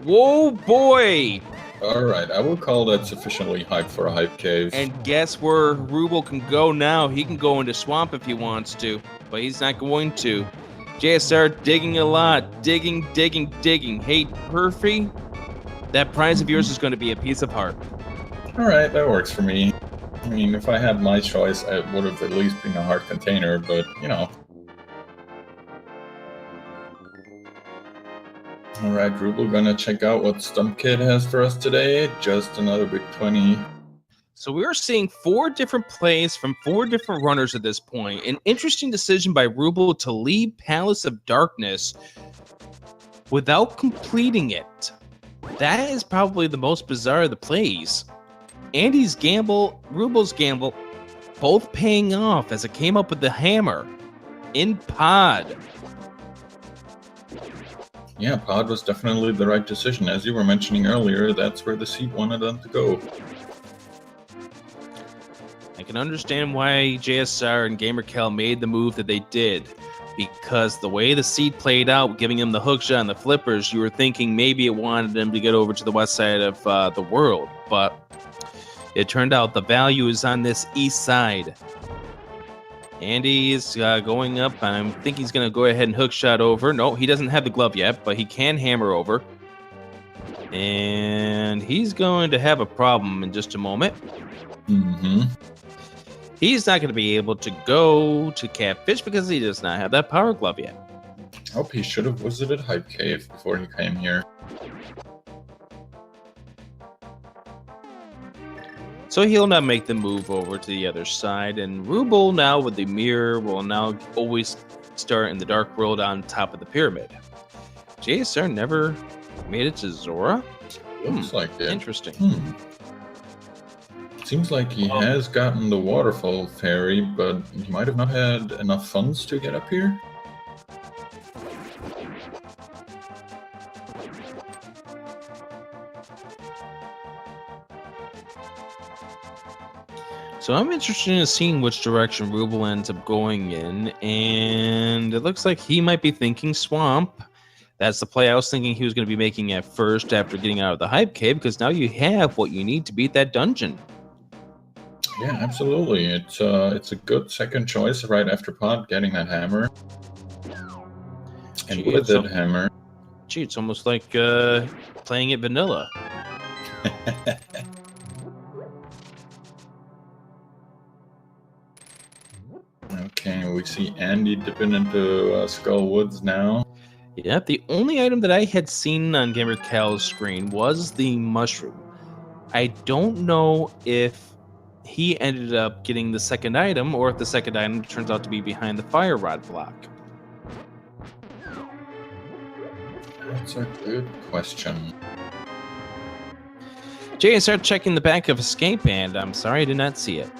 Whoa, boy. All right, I will call that sufficiently hype for a Hype Cave. And guess where Ruble can go now? He can go into Swamp if he wants to, but he's not going to. JSR digging a lot. Digging. Hey, Perfy, that prize of yours is going to be a piece of heart. All right, that works for me. I mean, if I had my choice, it would have at least been a heart container, but, you know. Alright, Ruble, gonna check out what Stump Kid has for us today. Just another big 20. So we are seeing 4 different plays from 4 different runners at this point. An interesting decision by Ruble to leave Palace of Darkness without completing it. That is probably the most bizarre of the plays. Andy's gamble, Ruble's gamble, both paying off as it came up with the hammer in pod. Yeah, pod was definitely the right decision. As you were mentioning earlier, that's where the seat wanted them to go. I can understand why JSR and gamercal made the move that they did, because the way the seed played out, giving him the hookshot and the flippers, you were thinking maybe it wanted him to get over to the west side of the world, but it turned out the value is on this east side. Andy is going up, and I think he's going to go ahead and hookshot over. No, he doesn't have the glove yet, but he can hammer over. And he's going to have a problem in just a moment. Mm-hmm. He's not going to be able to go to Catfish because he does not have that power glove yet. Hope he should have visited Hype Cave before he came here. So he'll now make the move over to the other side, and Ruble now with the mirror will now always start in the dark world on top of the pyramid. JSR never made it to Zora? Looks like it. Interesting. Seems like he has gotten the waterfall ferry, but he might have not had enough funds to get up here. So I'm interested in seeing which direction Ruble ends up going in, and it looks like he might be thinking Swamp. That's the play I was thinking he was going to be making at first after getting out of the Hype Cave, because now you have what you need to beat that dungeon. Yeah, absolutely. It's a good second choice right after Pod getting that hammer. And with that hammer... Gee, it's almost like playing it vanilla. Okay, we see Andy dipping into Skull Woods now. Yep, the only item that I had seen on gamercal's screen was the mushroom. I don't know if he ended up getting the second item or if the second item turns out to be behind the fire rod block. That's a good question. JSR checking the back of Escape, and I'm sorry I did not see it.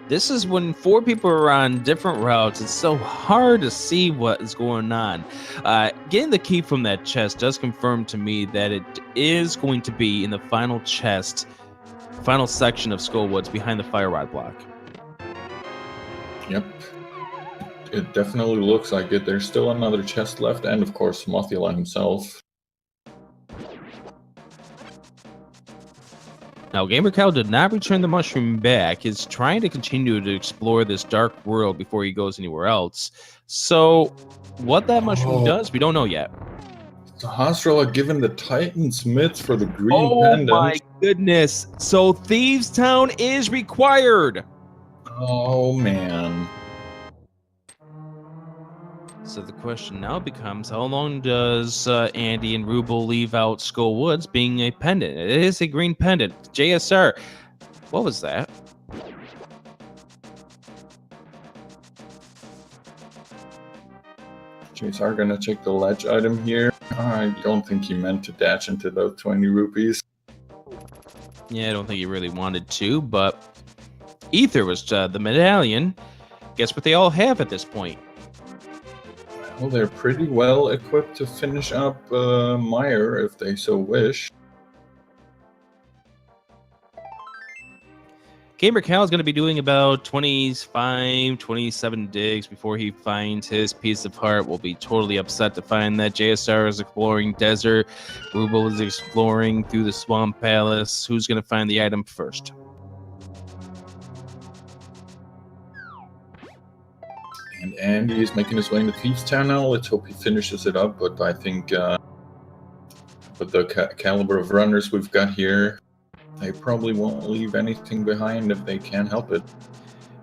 This is when 4 people are on different routes. It's so hard to see what is going on. Getting the key from that chest does confirm to me that it is going to be in the final chest, final section of Skullwoods behind the fire rod block. Yep. It definitely looks like it. There's still another chest left, and of course, Mothula himself. Now, gamercal did not return the mushroom back. He's trying to continue to explore this dark world before he goes anywhere else. So, what that mushroom does, we don't know yet. So Hasrala given the Titans mitts for the green pendant. Oh my goodness. So, Thieves Town is required. Oh, man. So the question now becomes, how long does Andy and Ruble leave out Skull Woods being a pendant? It is a green pendant. JSR, what was that? JSR gonna check the ledge item here. I don't think he meant to dash into those 20 rupees. Yeah, I don't think he really wanted to, but Ether was the medallion. Guess what they all have at this point? Well, they're pretty well equipped to finish up Meyer if they so wish. gamercal is going to be doing about 25, 27 digs before he finds his piece of heart. Will be totally upset to find that JSR is exploring desert. Ruble is exploring through the Swamp Palace. Who's going to find the item first? And Andy is making his way into Thieves Town now. Let's hope he finishes it up. But I think with the caliber of runners we've got here, they probably won't leave anything behind if they can help it.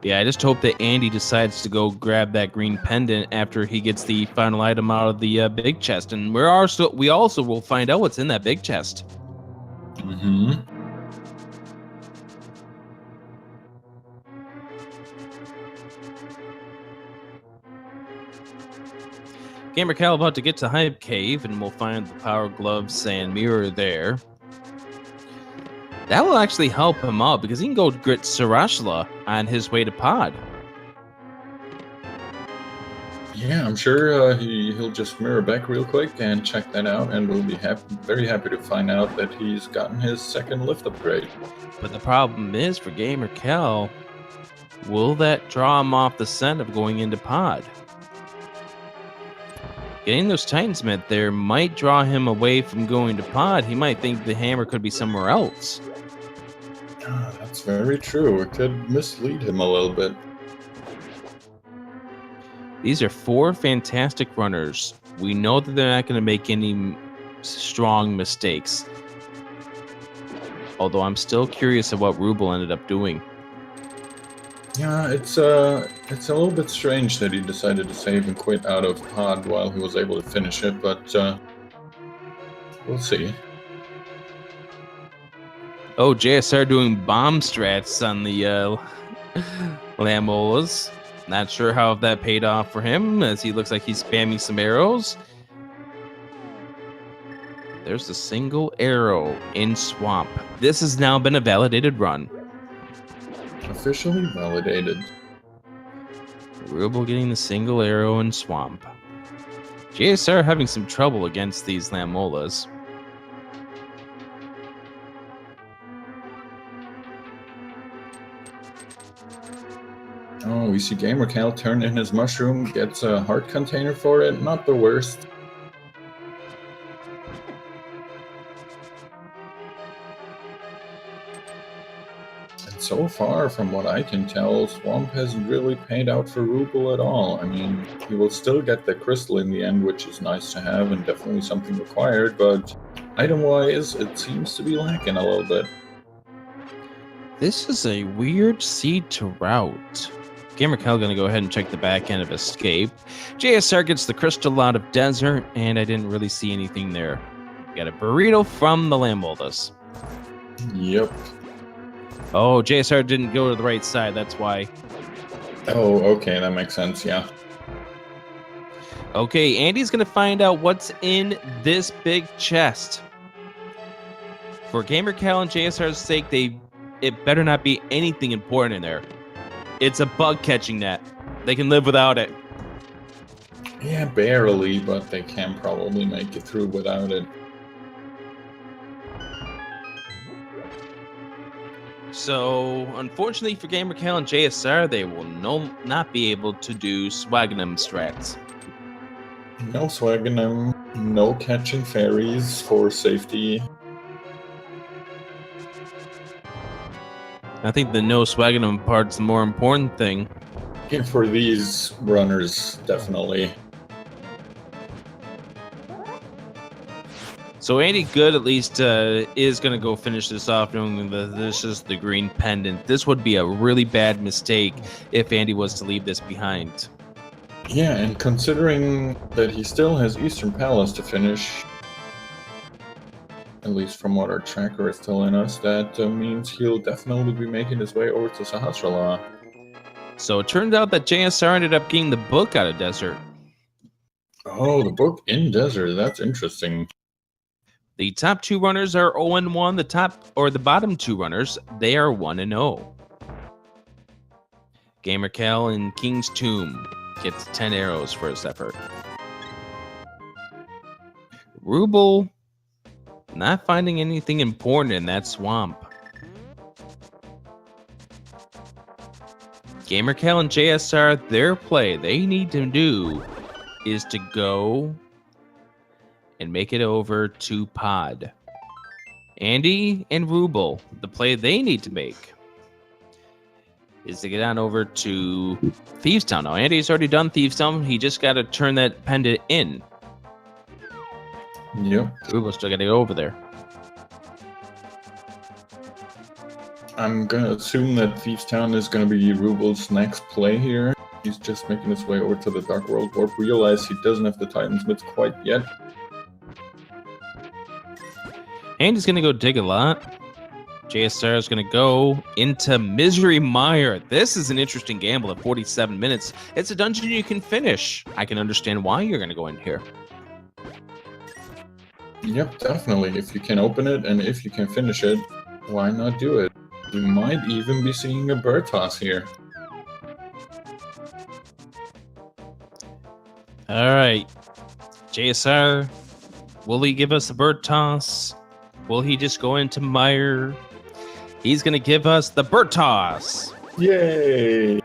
Yeah, I just hope that Andy decides to go grab that green pendant after he gets the final item out of the big chest. And we also will find out what's in that big chest. Mm-hmm. gamercal about to get to Hype Cave, and we'll find the Power Glove Sand Mirror there. That will actually help him out because he can go get Sarashla on his way to Pod. Yeah, I'm sure he'll just mirror back real quick and check that out, and we'll be very happy to find out that he's gotten his second lift upgrade. But the problem is for gamercal, will that draw him off the scent of going into Pod? Getting those Titans met there might draw him away from going to Pod. He might think the hammer could be somewhere else. That's very true. It could mislead him a little bit. These are 4 fantastic runners. We know that they're not going to make any strong mistakes. Although I'm still curious of what Ruble ended up doing. Yeah, it's a little bit strange that he decided to save and quit out of Pod while he was able to finish it, but we'll see. Oh, JSR doing bomb strats on the Lamolas. Not sure how that paid off for him, as he looks like he's spamming some arrows. There's a single arrow in Swamp. This has now been a validated run. Officially validated. Ruble getting the single arrow in Swamp. JSR having some trouble against these Lamolas. Oh, we see gamercal turn in his mushroom, gets a heart container for it. Not the worst. And so far, from what I can tell, Swamp hasn't really paid out for Ruble at all. I mean, he will still get the crystal in the end, which is nice to have and definitely something required, but item-wise, it seems to be lacking a little bit. This is a weird seed to route. Gamercal gonna go ahead and check the back end of Escape. JSR gets the crystal out of Desert, and I didn't really see anything there. Got a burrito from the Lamboldus. Yep. Oh, JSR didn't go to the right side, that's why. Oh, okay, that makes sense, yeah. Okay, Andy's gonna find out what's in this big chest. For Gamercal and JSR's sake, it better not be anything important in there. It's a bug catching net. They can live without it. Yeah, barely, but they can probably make it through without it. So, unfortunately for Gamercal and JSR, they will not be able to do Swagganum strats. No Swagganum, no catching fairies for safety. I think the no Swagganum part's the more important thing. Yeah, for these runners, definitely. So Andy Good at least is going to go finish this off knowing that this is the green pendant. This would be a really bad mistake if Andy was to leave this behind. Yeah, and considering that he still has Eastern Palace to finish, at least from what our tracker is telling us, that means he'll definitely be making his way over to Sahasrara. So it turned out that JSR ended up getting the book out of Desert. Oh, the book in Desert, that's interesting. The top two runners are 0-1. The bottom two runners, they are 1-0. Gamercal in King's Tomb gets 10 arrows for his effort. Ruble not finding anything important in that swamp. Gamercal and JSR, their play they need to do is to go and make it over to Pod. Andy and Ruble, the play they need to make is to get on over to Thieves Town. Now, Andy's already done Thieves Town. He just got to turn that pendant in. Yep. Ruble's still got to go over there. I'm gonna assume that Thieves Town is gonna be Ruble's next play here. He's just making his way over to the Dark World Warp. Realize he doesn't have the Titansmith quite yet. Andy's going to go dig a lot. JSR is going to go into Misery Mire. This is an interesting gamble at 47 minutes. It's a dungeon you can finish. I can understand why you're going to go in here. Yep, definitely. If you can open it and if you can finish it, why not do it? You might even be seeing a bird toss here. All right. JSR, will he give us a bird toss? Will he just go into Mire? He's going to give us the bird toss. Yay!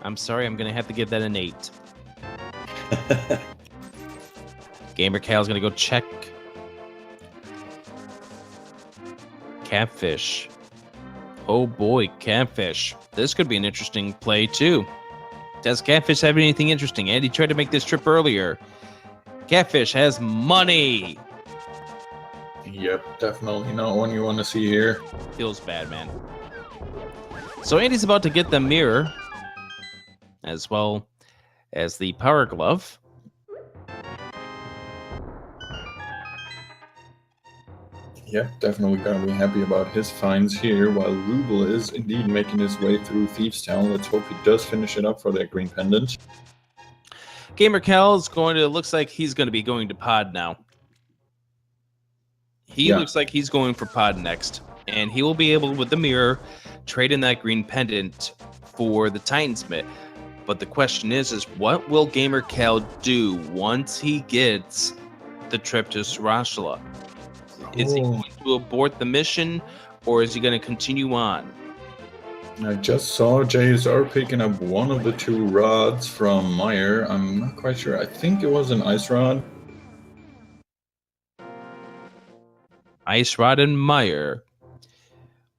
I'm sorry, I'm going to have to give that an 8. Gamercal's going to go check. Catfish. Oh boy, Catfish. This could be an interesting play too. Does Catfish have anything interesting? Andy tried to make this trip earlier. Catfish has money. Yep, definitely not one you want to see here. Feels bad, man. So Andy's about to get the mirror, as well as the power glove. Yep, definitely gonna be happy about his finds here, while Ruble is indeed making his way through Thieves Town. Let's hope he does finish it up for that green pendant. Gamercal is looks like he's going to be going to Pod now. He looks like he's going for Pod next. And he will be able, with the mirror, trade in that green pendant for the Titansmith. But the question is what will Gamercal do once he gets the trip to Sarashala? Is he going to abort the mission, or is he going to continue on? I just saw JSR picking up one of the two rods from Mire. I'm not quite sure. I think it was an ice rod. Ice Rod and Mire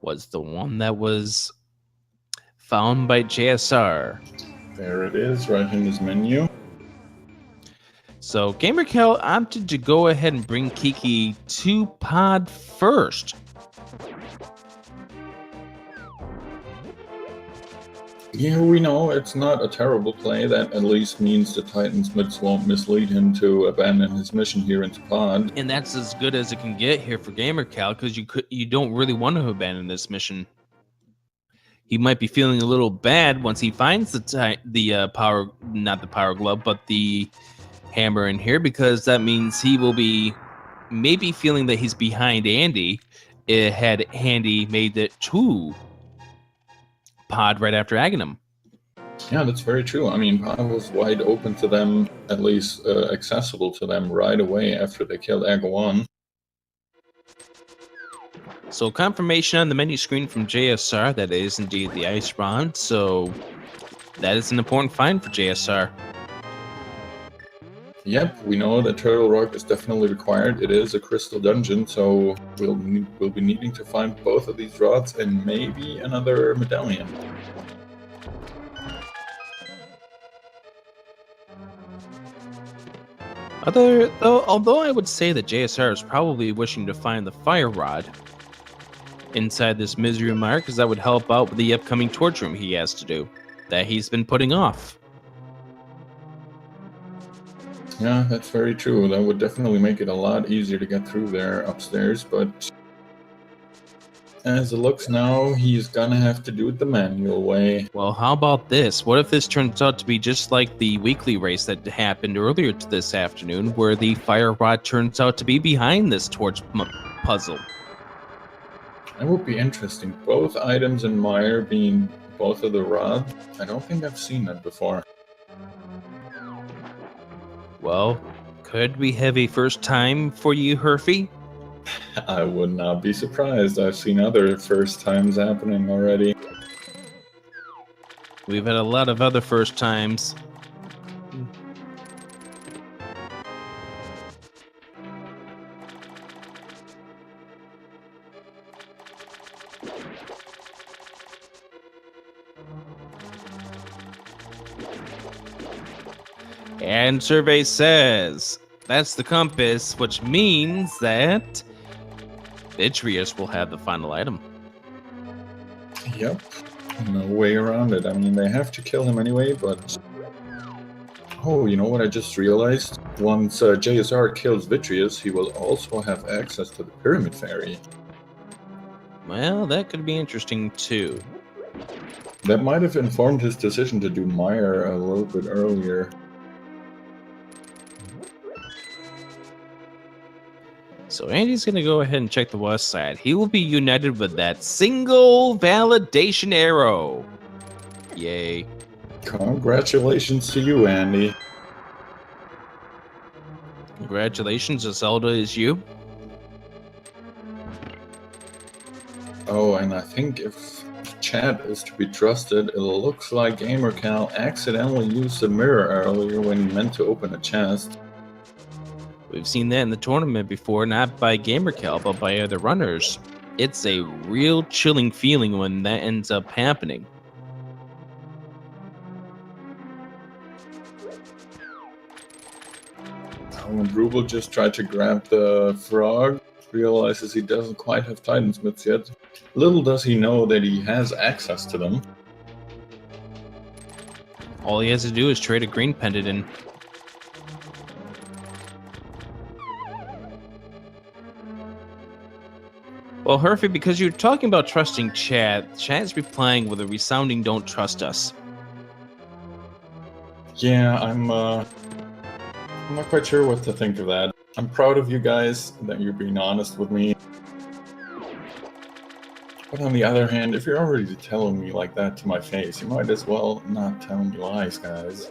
was the one that was found by JSR. There it is, right in his menu. So gamercal opted to go ahead and bring Kiki to pod first. Yeah, we know it's not a terrible play. That at least means the Titansmiths won't mislead him to abandon his mission here into pod. And that's as good as it can get here for gamercal, because you don't really want to abandon this mission. He might be feeling a little bad once he finds the power, not the power glove, but the hammer in here, because that means he will be maybe feeling that he's behind Andy. It had Andy made it to pod right after Agahnim. Yeah, that's very true. I mean, pod was wide open to them, at least accessible to them right away after they killed Agahnim. So confirmation on the menu screen from JSR that it is indeed the ice rod. So that is an important find for JSR. Yep, we know that Turtle Rock is definitely required. It is a crystal dungeon, so we'll be needing to find both of these rods and maybe another medallion. Although I would say that JSR is probably wishing to find the fire rod inside this misery mire, because that would help out with the upcoming torch room he has to do that he's been putting off. Yeah, that's very true. That would definitely make it a lot easier to get through there upstairs, but as it looks now, he's gonna have to do it the manual way. Well, how about this? What if this turns out to be just like the weekly race that happened earlier this afternoon, where the fire rod turns out to be behind this torch puzzle? That would be interesting. Both items in mire being both of the rods. I don't think I've seen that before. Well, could we have a first time for you, Herfy? I would not be surprised. I've seen other first times happening already. We've had a lot of other first times. And survey says that's the compass, which means that Vitreous will have the final item. Yep. No way around it. I mean, they have to kill him anyway, but... Oh, you know what I just realized? Once JSR kills Vitreous, he will also have access to the Pyramid Fairy. Well, that could be interesting too. That might have informed his decision to do Mire a little bit earlier. So Andy's going to go ahead and check the west side. He will be united with that single validation arrow. Yay. Congratulations to you, Andy. Congratulations, Zelda is you. Oh, and I think if chat is to be trusted, it looks like gamercal accidentally used a mirror earlier when he meant to open a chest. We've seen that in the tournament before, not by gamercal, but by other runners. It's a real chilling feeling when that ends up happening. When Ruble just tried to grab the frog, realizes he doesn't quite have Titansmiths yet. Little does he know that he has access to them. All he has to do is trade a green pendant in. Well, Herfy, because you're talking about trusting Chad's replying with a resounding "Don't trust us." Yeah, I'm not quite sure what to think of that. I'm proud of you guys that you're being honest with me. But on the other hand, if you're already telling me like that to my face, you might as well not tell me lies, guys.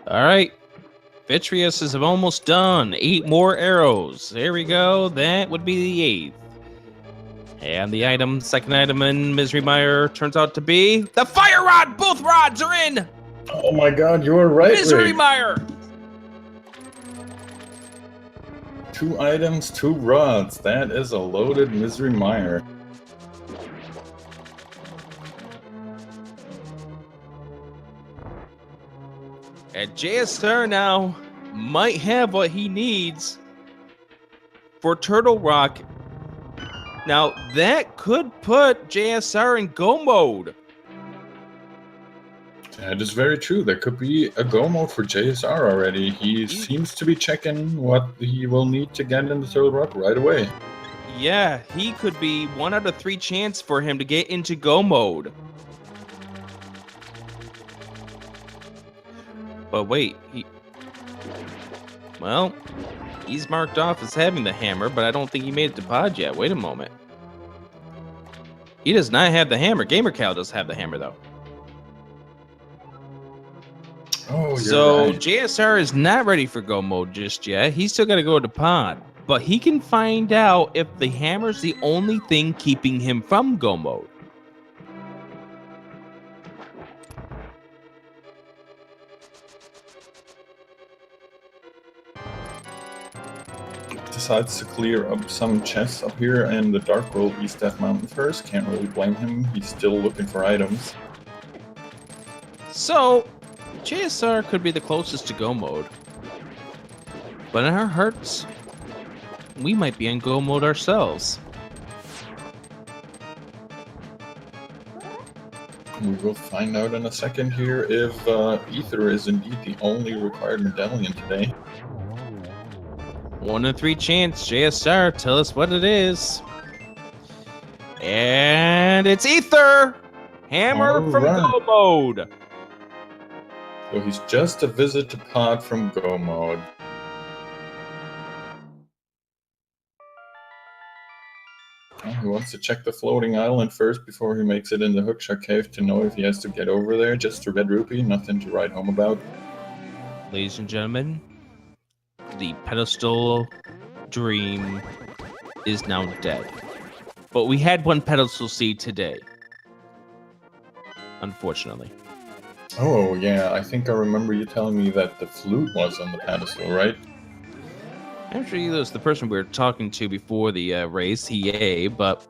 All right. Vitreous is almost done. 8 more arrows. There we go. That would be the 8th. And the item, second item in Misery Mire turns out to be the fire rod. Both rods are in. Oh my god, you were right, Misery Rick. Mire. 2 items, 2 rods. That is a loaded Misery Mire. And JSR now might have what he needs for Turtle Rock. Now, that could put JSR in go mode. That is very true. There could be a go mode for JSR already. He seems to be checking what he will need to get into Turtle Rock right away. Yeah, he could be 1 out of 3 chance for him to get into go mode. But wait, well, he's marked off as having the hammer, but I don't think he made it to pod yet. Wait a moment. He does not have the hammer. Gamercal does have the hammer, though. Oh, you're so right. JSR is not ready for go mode just yet. He's still got to go to pod. But he can find out if the hammer's the only thing keeping him from go mode. Decides to clear up some chests up here in the Dark World East Death Mountain first. Can't really blame him. He's still looking for items. So, JSR could be the closest to go mode. But in our hearts, we might be in go mode ourselves. We will find out in a second here if Ether is indeed the only required medallion today. 1 in 3 chance. JSR, tell us what it is. And it's Ether! Hammer from go mode. So he's just a visit to pod from go mode. Well, he wants to check the floating island first before he makes it in the Hookshot Cave to know if he has to get over there. Just a red rupee, nothing to write home about. Ladies and gentlemen, the pedestal dream is now dead. But we had 1 pedestal seed today. Unfortunately. Oh, yeah, I think I remember you telling me that the flute was on the pedestal, right? Actually, it was the person we were talking to before the race, EA, but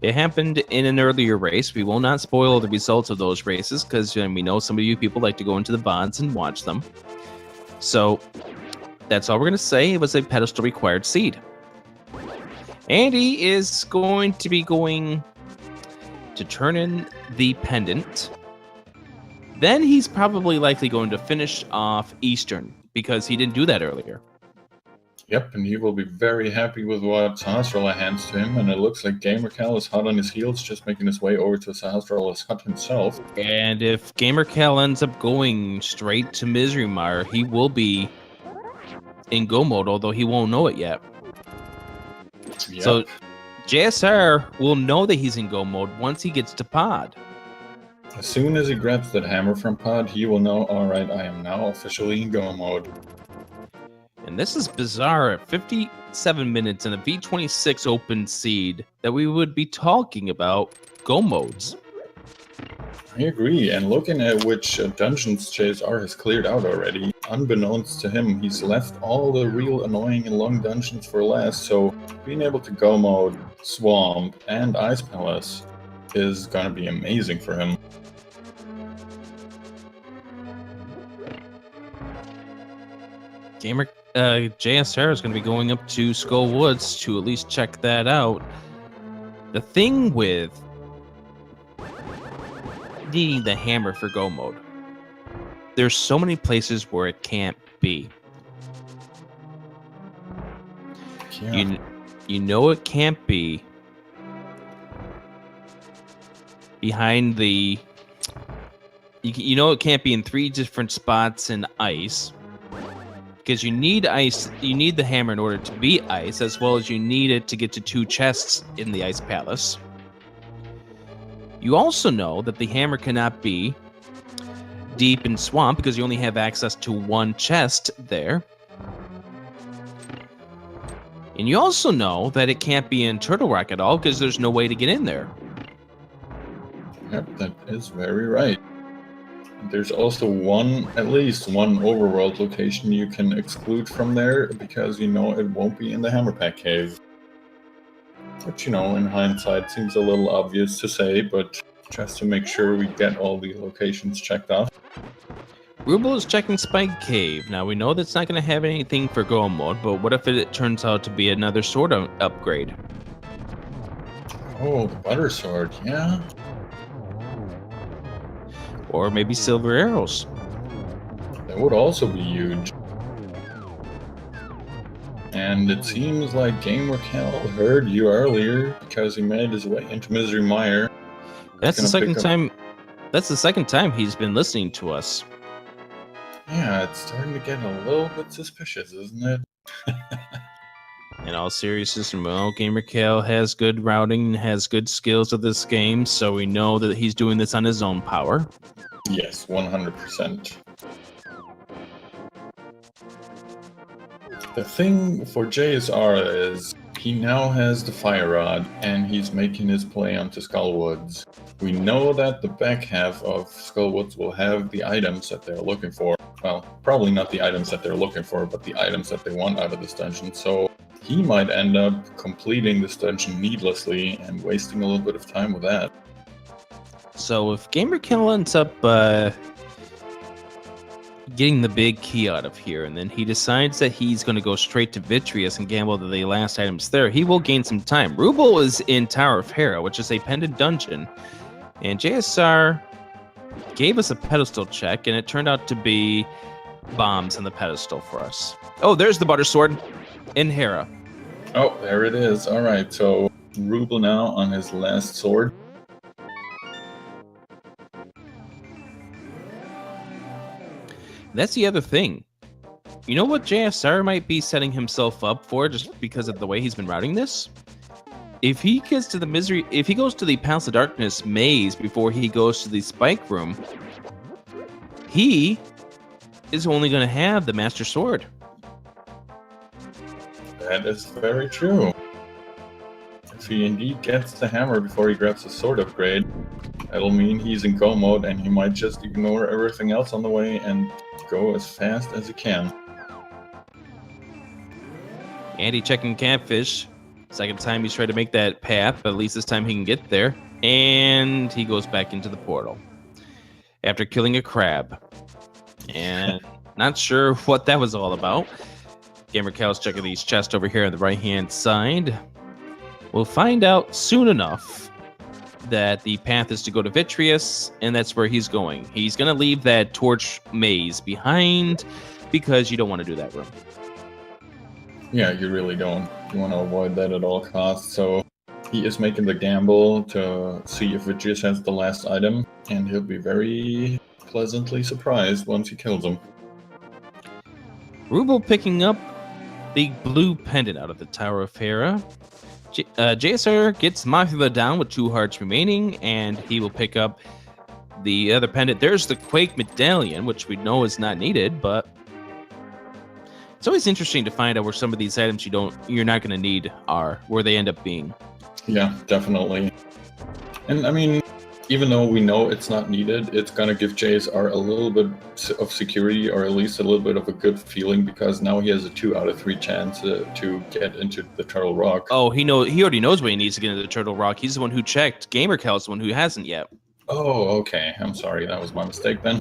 it happened in an earlier race. We will not spoil the results of those races, because we know some of you people like to go into the VODs and watch them. So, that's all we're going to say. It was a pedestal required seed. Andy is going to be going to turn in the pendant. Then he's probably likely going to finish off Eastern, because he didn't do that earlier. Yep, and he will be very happy with what Sahasrahla hands to him, and it looks like Gamercal is hot on his heels, just making his way over to Sahasrahla's hut himself. And if Gamercal ends up going straight to Misery Mire, he will be in go mode, although he won't know it yet. Yep. So JSR will know that he's in go mode once he gets to pod. As soon as he grabs that hammer from pod, he will know, alright, I am now officially in go mode. And this is bizarre at 57 minutes and a V26 open seed that we would be talking about go modes. I agree, and looking at which dungeons JSR has cleared out already, unbeknownst to him, he's left all the real annoying and long dungeons for last, so being able to go mode, Swamp, and Ice Palace is gonna be amazing for him. JSR is going to be going up to Skull Woods to at least check that out. The thing with needing the hammer for go mode, there's so many places where it can't be. Yeah. You know it can't be behind the... You know it can't be in 3 different spots in ice. Because you need ice, you need the hammer in order to be ice, as well as you need it to get to 2 chests in the Ice Palace. You also know that the hammer cannot be deep in Swamp, because you only have access to 1 chest there. And you also know that it can't be in Turtle Rock at all, because there's no way to get in there. Yep, that is very right. There's also at least one overworld location you can exclude from there because you know it won't be in the Hammerpack Cave. Which, you know, in hindsight seems a little obvious to say, but just to make sure we get all the locations checked off. Ruble is checking Spike Cave. Now, we know that's not going to have anything for Go mode, but what if it turns out to be another sword upgrade? Oh, the Butter Sword, yeah. Or maybe silver arrows. That would also be huge. And it seems like gamercal heard you earlier because he made his way into Misery Mire. That's the second time. That's the second time he's been listening to us. Yeah, it's starting to get a little bit suspicious, isn't it? In all seriousness, well, gamercal has good routing, has good skills of this game, so we know that he's doing this on his own power. Yes, 100%. The thing for JSR is he now has the Fire Rod, and he's making his play onto Skullwoods. We know that the back half of Skullwoods will have the items that they're looking for. Well, probably not the items that they're looking for, but the items that they want out of this dungeon, so he might end up completing this dungeon needlessly and wasting a little bit of time with that. So if gamercal ends up getting the big key out of here, and then he decides that he's going to go straight to Vitreous and gamble the last items there, he will gain some time. Ruble is in Tower of Hera, which is a pendant dungeon, and JSR gave us a pedestal check, and it turned out to be bombs on the pedestal for us. Oh, there's the Butter Sword in Hera. Oh, there it is. All right, so Ruble now on his last sword. That's the other thing. You know what JSR might be setting himself up for just because of the way he's been routing this? If he gets to if he goes to the Palace of Darkness maze before he goes to the Spike Room, he is only going to have the Master Sword. That is very true. If he indeed gets the hammer before he grabs the sword upgrade, that'll mean he's in go mode and he might just ignore everything else on the way and go as fast as he can. Andy checking Catfish. Second time he's tried to make that path, but at least this time he can get there. And he goes back into the portal after killing a crab. And not sure what that was all about. Gamercal's checking these chests over here on the right-hand side. We'll find out soon enough that the path is to go to Vitreous, and that's where he's going. He's going to leave that torch maze behind because you don't want to do that room. Yeah, you really don't. You want to avoid that at all costs, so he is making the gamble to see if Vitreous has the last item, and he'll be very pleasantly surprised once he kills him. Ruble picking up the blue pendant out of the Tower of Hera. JSR gets Mothula down with 2 hearts remaining, and he will pick up the other pendant. There's the Quake Medallion, which we know is not needed, but it's always interesting to find out where some of these items you're not going to need are, where they end up being. Yeah, definitely. And I mean, even though we know it's not needed, it's going to give JSR a little bit of security, or at least a little bit of a good feeling, because now he has a 2 out of 3 chance to get into the Turtle Rock. Oh, he already knows what he needs to get into the Turtle Rock. He's the one who checked. Gamercal's the one who hasn't yet. Oh, okay. I'm sorry. That was my mistake then.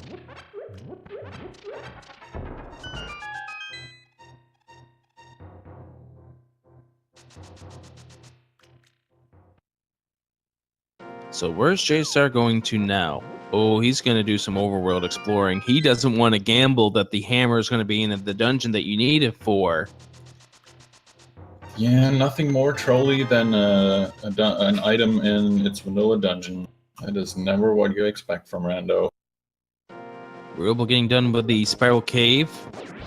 So where's JSR going to now? Oh, he's going to do some overworld exploring. He doesn't want to gamble that the hammer is going to be in the dungeon that you need it for. Yeah, nothing more trolly than an item in its vanilla dungeon. That is never what you expect from Rando. Ruble getting done with the Spiral Cave.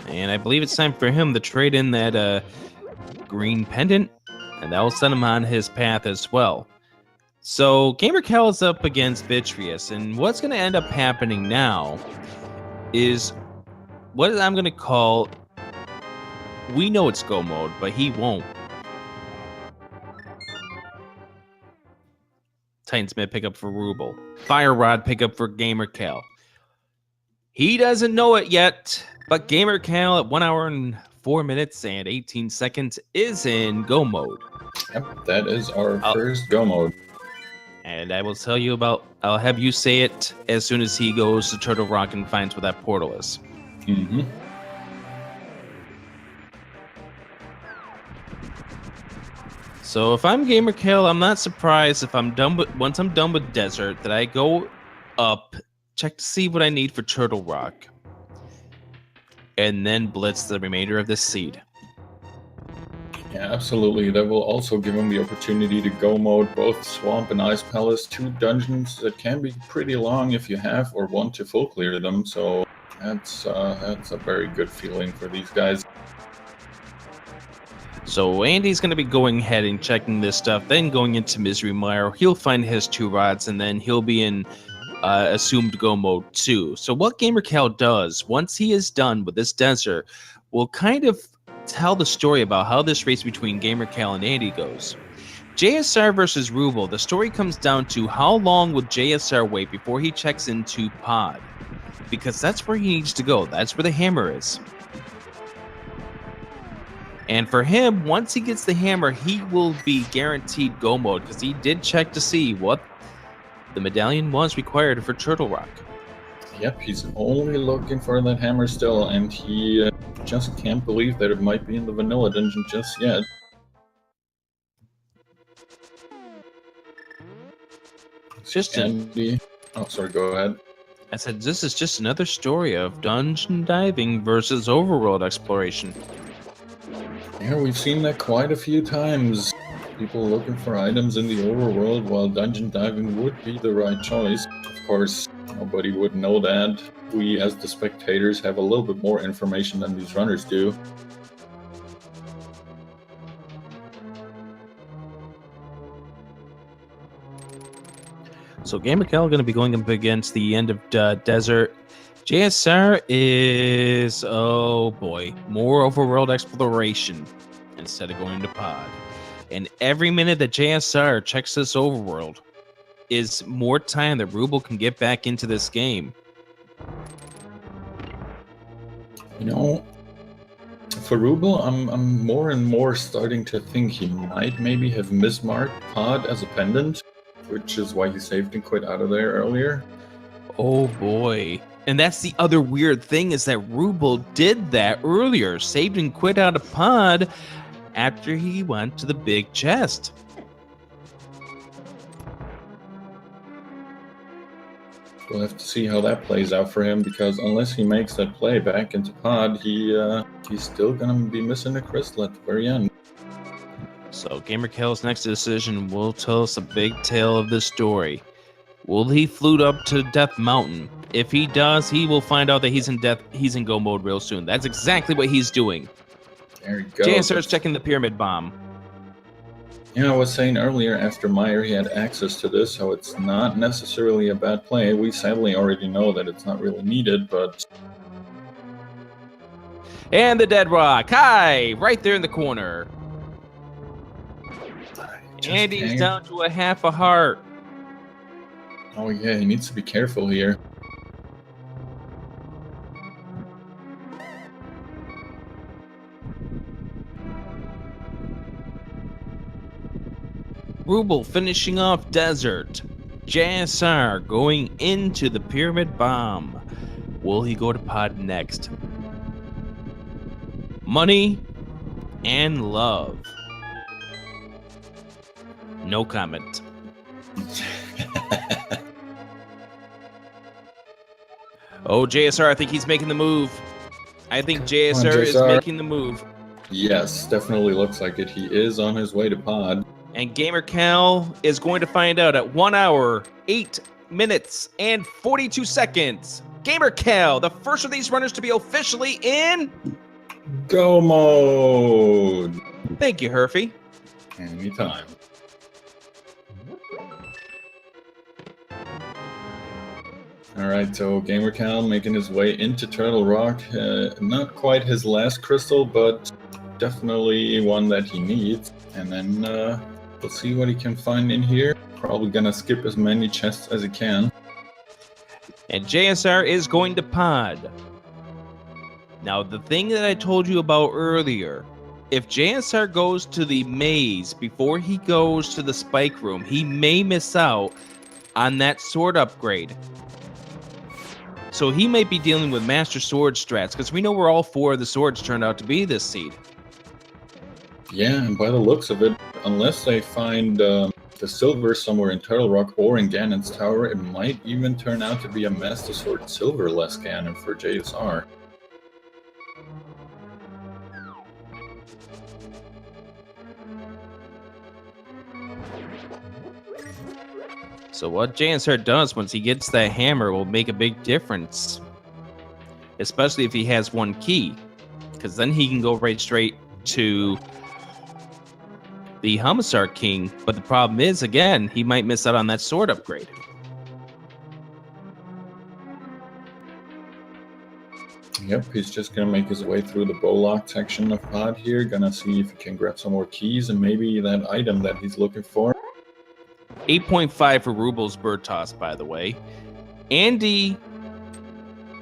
And I believe it's time for him to trade in that green pendant. And that will send him on his path as well. So Gamercal is up against Vitreous, and what's going to end up happening now is what I'm going to call, we know it's go mode, but he won't. Titansmith pick up for Ruble. Fire Rod pick up for Gamercal. He doesn't know it yet, but gamercal at 1 hour and 4 minutes and 18 seconds is in go mode. Yep, that is our first go mode. And I will tell you I'll have you say it as soon as he goes to Turtle Rock and finds where that portal is. Mm-hmm. So if I'm gamercal, I'm not surprised if once I'm done with Desert that I go up, check to see what I need for Turtle Rock, and then blitz the remainder of this seed. Yeah, absolutely. That will also give him the opportunity to go mode both Swamp and Ice Palace, 2 dungeons that can be pretty long if you have or want to full clear them. So that's a very good feeling for these guys. So Andy's going to be going ahead and checking this stuff, then going into Misery Mire. He'll find his 2 rods, and then he'll be in assumed go mode 2. So what gamercal does once he is done with this desert will kind of tell the story about how this race between gamercal and Andy goes. JSR versus Ruble, the story comes down to how long will JSR wait before he checks into pod, because that's where he needs to go. That's where the hammer is. And for him, once he gets the hammer, he will be guaranteed go mode, because he did check to see what the medallion was required for Turtle Rock. Yep, he's only looking for that hammer still, and he just can't believe that it might be in the vanilla dungeon just yet. Oh, sorry, go ahead. I said this is just another story of dungeon diving versus overworld exploration. Yeah, we've seen that quite a few times. People looking for items in the overworld while dungeon diving would be the right choice. Of course, nobody would know that. We, as the spectators, have a little bit more information than these runners do. So gamercal going to be going up against the end of Desert. JSR is, oh boy, more overworld exploration instead of going to pod. And every minute that JSR checks this overworld is more time that Ruble can get back into this game. You know, for Ruble, I'm more and more starting to think he might maybe have mismarked pod as a pendant, which is why he saved and quit out of there earlier. Oh boy. And that's the other weird thing, is that Ruble did that earlier, saved and quit out of pod after he went to the big chest. We'll have to see how that plays out for him, because unless he makes that play back into pod, he's still gonna be missing a crystal at the very end. So gamercal's next decision will tell us a big tale of this story. Will he flute up to Death Mountain? If he does, he will find out that he's in go mode real soon. That's exactly what he's doing. There you go. JSR's checking the pyramid bomb. Yeah, I was saying earlier, after Meyer, he had access to this, so it's not necessarily a bad play. We sadly already know that it's not really needed, but... And the dead rock. Hi! Right there in the corner. Andy's down to a half a heart. Oh yeah, he needs to be careful here. Ruble finishing off Desert. JSR going into the pyramid bomb. Will he go to pod next? Money and love. No comment. Oh, JSR, I think he's making the move. I think JSR is making the move. Yes, definitely looks like it. He is on his way to pod. And gamercal is going to find out at 1 hour, 8 minutes, and 42 seconds. gamercal, the first of these runners to be officially in... go mode! Thank you, Herfy. Anytime. Alright, so gamercal making his way into Turtle Rock. Not quite his last crystal, but definitely one that he needs. And then we'll see what he can find in here. Probably gonna skip as many chests as he can. And JSR is going to pod. Now, the thing that I told you about earlier, if JSR goes to the maze before he goes to the spike room, he may miss out on that sword upgrade. So he might be dealing with Master Sword strats, because we know where all 4 of the swords turned out to be this seed. Yeah, and by the looks of it, unless they find the silver somewhere in Turtle Rock or in Ganon's tower, it might even turn out to be a Master Sword silverless Ganon for JSR. So what JSR does once he gets that hammer will make a big difference. Especially if he has 1 key. Because then he can go right straight to the Homicide King. But the problem is, again, he might miss out on that sword upgrade. Yep, he's just gonna make his way through the Bowlock section of pod here. Gonna see if he can grab some more keys and maybe that item that he's looking for. 8.5 for Ruble's bird toss, by the way. Andy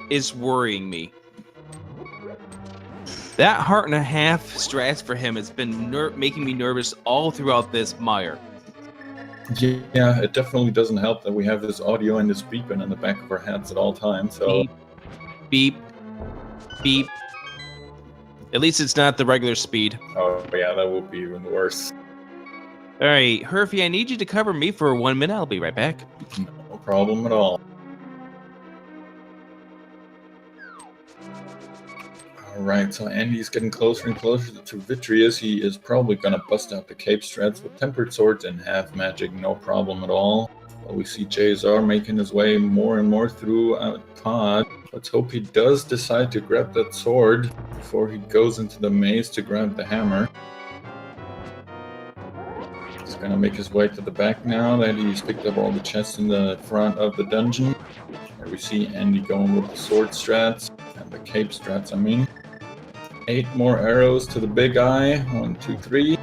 is worrying me. That heart and a half strats for him has been making me nervous all throughout this mire. Yeah, it definitely doesn't help that we have this audio and this beeping in the back of our heads at all times. So beep, beep. At least it's not the regular speed. Oh yeah, that would be even worse. All right, Herfy, I need you to cover me for 1 minute. I'll be right back. No problem at all. Alright, so Andy's getting closer and closer to victory as he is probably going to bust out the cape strats with tempered swords and half magic, no problem at all. Well, we see JSR making his way more and more through pod. Let's hope he does decide to grab that sword before he goes into the maze to grab the hammer. He's going to make his way to the back now that he's picked up all the chests in the front of the dungeon. There we see Andy going with the sword strats, and the cape strats, I mean. 8 more arrows to the big eye. 1, 2, 3.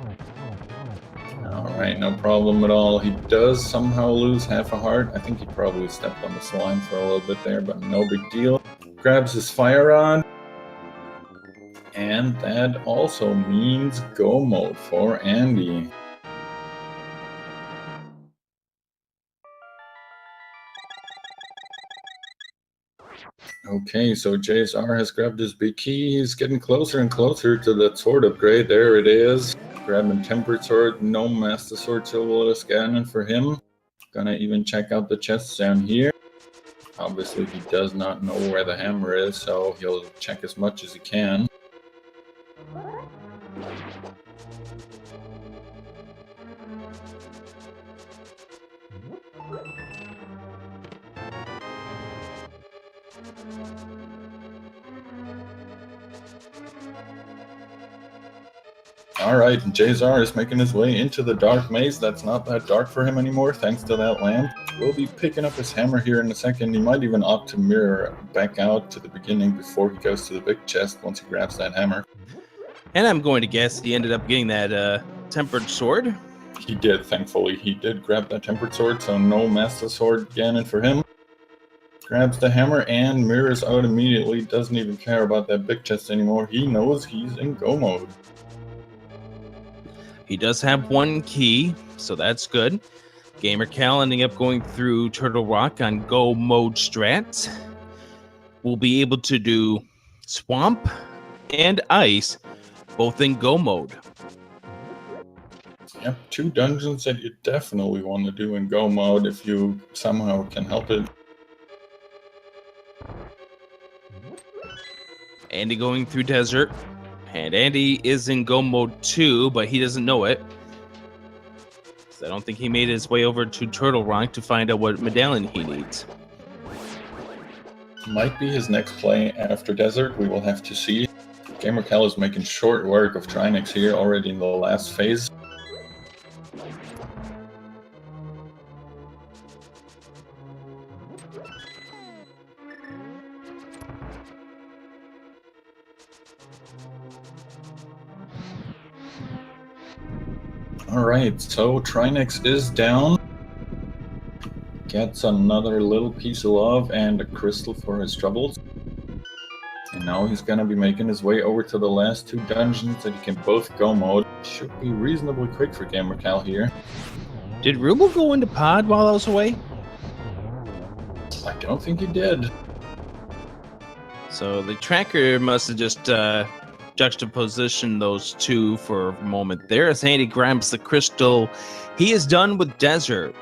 Alright, no problem at all. He does somehow lose half a heart. I think he probably stepped on the slime for a little bit there, but no big deal. Grabs his fire rod. And that also means go mode for Andy. Okay, so JSR has grabbed his big key. He's getting closer and closer to that sword upgrade. There it is. Grabbing tempered sword. No Master Sword silverless Ganon for him. Gonna even check out the chests down here. Obviously, he does not know where the hammer is, so he'll check as much as he can. Alright, JSR is making his way into the dark maze. That's not that dark for him anymore, thanks to that lamp. We'll be picking up his hammer here in a second. He might even opt to mirror back out to the beginning before he goes to the big chest once he grabs that hammer. And I'm going to guess he ended up getting that tempered sword. He did, thankfully. He did grab that tempered sword, so no Master Sword Ganon for him. Grabs the hammer and mirrors out immediately. Doesn't even care about that big chest anymore. He knows he's in go mode. He does have 1 key, so that's good. Gamercal ending up going through Turtle Rock on go mode strats. We'll be able to do swamp and ice, both in go mode. Yep, 2 dungeons that you definitely want to do in go mode if you somehow can help it. Andy going through desert. And Andy is in go mode 2, but he doesn't know it. So I don't think he made his way over to Turtle Rock to find out what medallion he needs. Might be his next play after desert. We will have to see. Gamercal is making short work of Trinex here already in the last phase. Alright, so Trinex is down. gets another little piece of love and a crystal for his troubles. And now he's gonna be making his way over to the last 2 dungeons that he can both go mode. Should be reasonably quick for gamercal here. Did Ruble go into pod while I was away? I don't think he did. So the tracker must have just juxtapositioned those two for a moment there. As Andy grabs the crystal, he is done with Desert.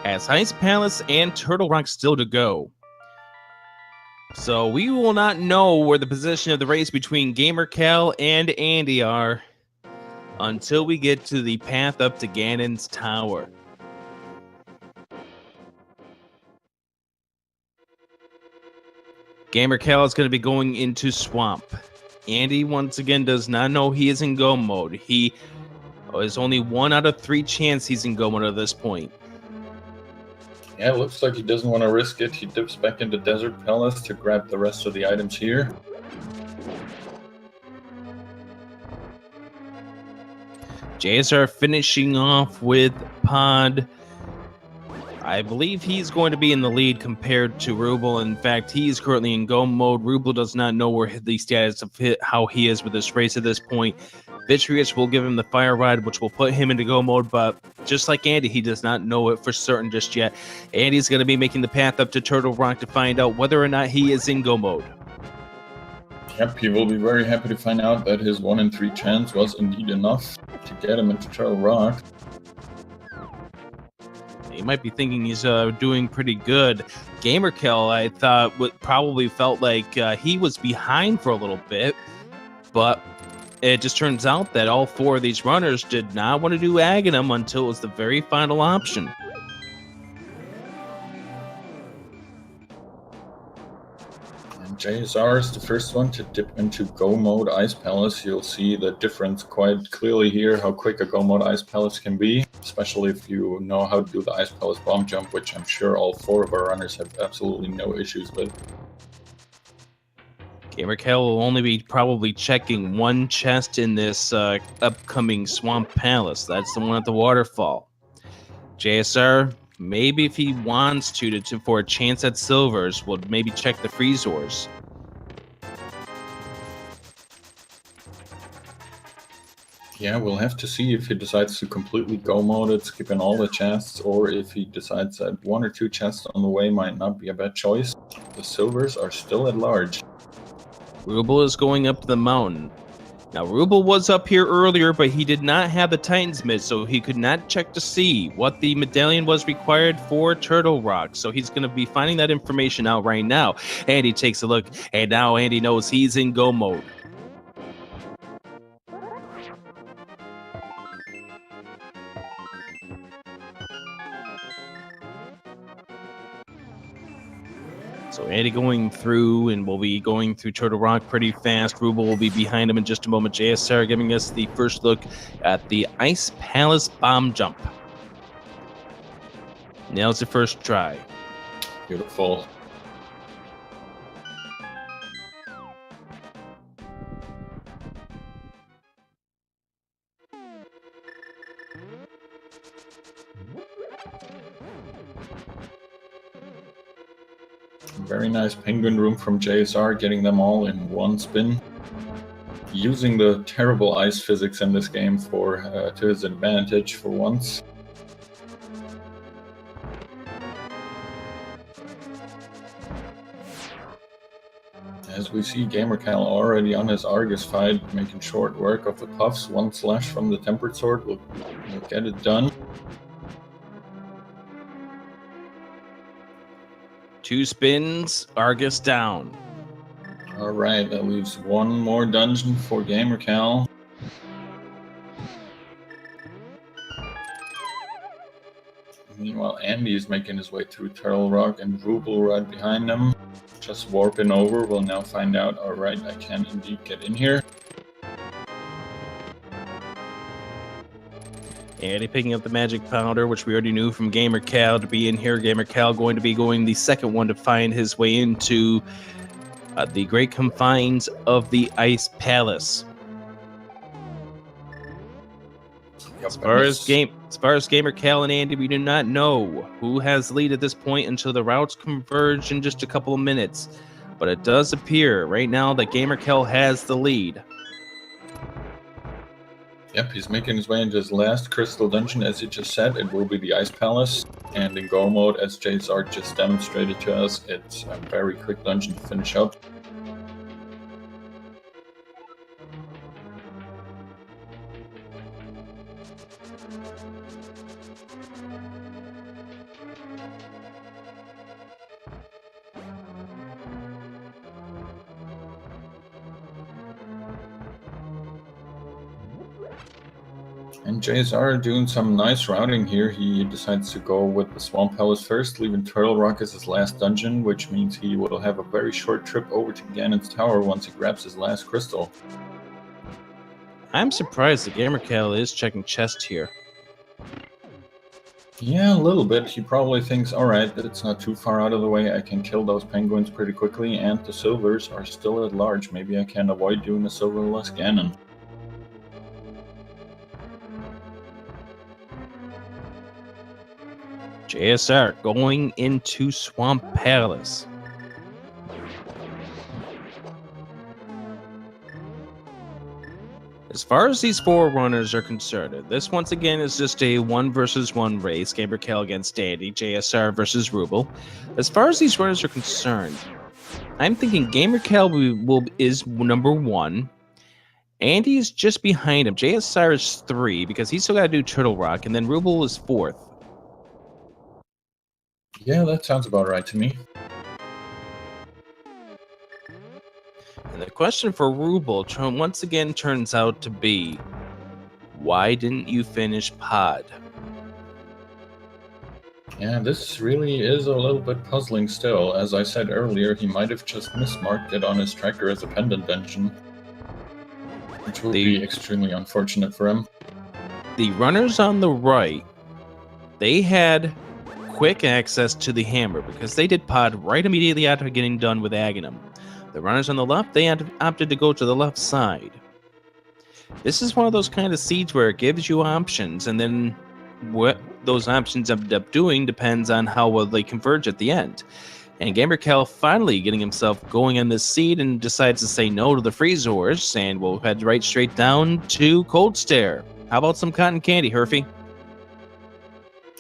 As Ice Palace and Turtle Rock still to go. So we will not know where the position of the race between gamercal and Andy are until we get to the path up to Ganon's tower. gamercal is going to be going into Swamp. Andy once again does not know he is in go mode. He is only 1 out of 3 chance he's in go mode at this point. Yeah, it looks like he doesn't want to risk it. He dips back into Desert Palace to grab the rest of the items here. JSR finishing off with pod. I believe he's going to be in the lead compared to Ruble. In fact, he's currently in go mode. Ruble does not know where the status of how he is with this race at this point. Vitreous will give him the fire ride, which will put him into go mode, but just like Andy, he does not know it for certain just yet. Andy's going to be making the path up to Turtle Rock to find out whether or not he is in go mode. Yep, he will be very happy to find out that his 1 in 3 chance was indeed enough to get him into Turtle Rock. He might be thinking he's doing pretty good. gamercal, I thought, probably felt like he was behind for a little bit, but it just turns out that all 4 of these runners did not want to do Agahnim until it was the very final option. And JSR is the first one to dip into go mode Ice Palace. You'll see the difference quite clearly here, how quick a go mode Ice Palace can be, especially if you know how to do the Ice Palace bomb jump, which I'm sure all 4 of our runners have absolutely no issues with. gamercal will only be probably checking 1 chest in this upcoming Swamp Palace. That's the one at the waterfall. JSR, maybe if he wants to for a chance at silvers, will maybe check the freezors. Yeah, we'll have to see if he decides to completely go mode it, skipping all the chests, or if he decides that 1 or 2 chests on the way might not be a bad choice. The silvers are still at large. Ruble is going up the mountain. Now, Ruble was up here earlier, but he did not have the Titan's Mid, so he could not check to see what the medallion was required for Turtle Rock. So he's going to be finding that information out right now. Andy takes a look, and now Andy knows he's in go mode. So Andy going through, and will be going through Turtle Rock pretty fast. Ruble will be behind him in just a moment. JSR giving us the first look at the Ice Palace bomb jump. Nails the first try. Beautiful. Very nice penguin room from JSR, getting them all in 1 spin. Using the terrible ice physics in this game to his advantage for once. As we see gamercal already on his Argus fight, making short work of the puffs. 1 slash from the tempered sword will get it done. 2 spins, Argus down. Alright, that leaves 1 more dungeon for gamercal. Meanwhile, Andy is making his way through Turtle Rock and Ruble right behind him. Just warping over, we'll now find out, alright, I can indeed get in here. Andy picking up the magic powder, which we already knew from gamercal to be in here. gamercal going to be going the second one to find his way into the great confines of the Ice Palace. As far as gamercal and Andy, we do not know who has the lead at this point until the routes converge in just a couple of minutes. But it does appear right now that gamercal has the lead. Yep, he's making his way into his last crystal dungeon, as he just said. It will be the Ice Palace. And in Go mode, as JSR just demonstrated to us, it's a very quick dungeon to finish up. And JSR doing some nice routing here. He decides to go with the Swamp Palace first, leaving Turtle Rock as his last dungeon, which means he will have a very short trip over to Ganon's Tower once he grabs his last crystal. I'm surprised that gamercal is checking chest here. Yeah, a little bit. He probably thinks, alright, it's not too far out of the way, I can kill those penguins pretty quickly, and the silvers are still at large. Maybe I can avoid doing a silverless Ganon. JSR going into Swamp Palace. As far as these four runners are concerned, this once again is just a 1 versus 1 race. gamercal against Andy, JSR versus Ruble. As far as these runners are concerned, I'm thinking gamercal is number 1. Andy is just behind him. JSR is 3 because he's still got to do Turtle Rock, and then Ruble is 4th. Yeah, that sounds about right to me. And the question for Ruble once again turns out to be, why didn't you finish Pod? Yeah, this really is a little bit puzzling still. As I said earlier, he might have just mismarked it on his tracker as a pendant dungeon, which will be extremely unfortunate for him. The runners on the right, they had quick access to the hammer because they did Pod right immediately after getting done with Agahnim. The runners on the left, they opted to go to the left side. This is one of those kind of seeds where it gives you options, and then what those options end up doing depends on how well they converge at the end. And gamercal finally getting himself going on this seed and decides to say no to the Freezors, and we'll head right straight down to Cold Stare. How about some cotton candy, Herfy?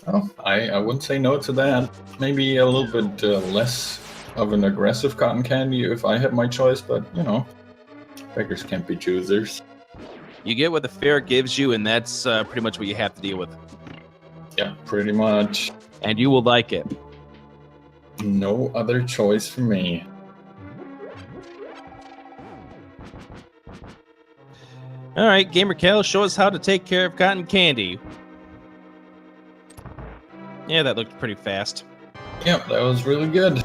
Oh, I wouldn't say no to that. Maybe a little bit less of an aggressive cotton candy if I had my choice, but, you know, beggars can't be choosers. You get what the fair gives you, and that's pretty much what you have to deal with. Yeah, pretty much. And you will like it. No other choice for me. All right, gamercal, show us how to take care of cotton candy. Yeah, that looked pretty fast. Yep, that was really good.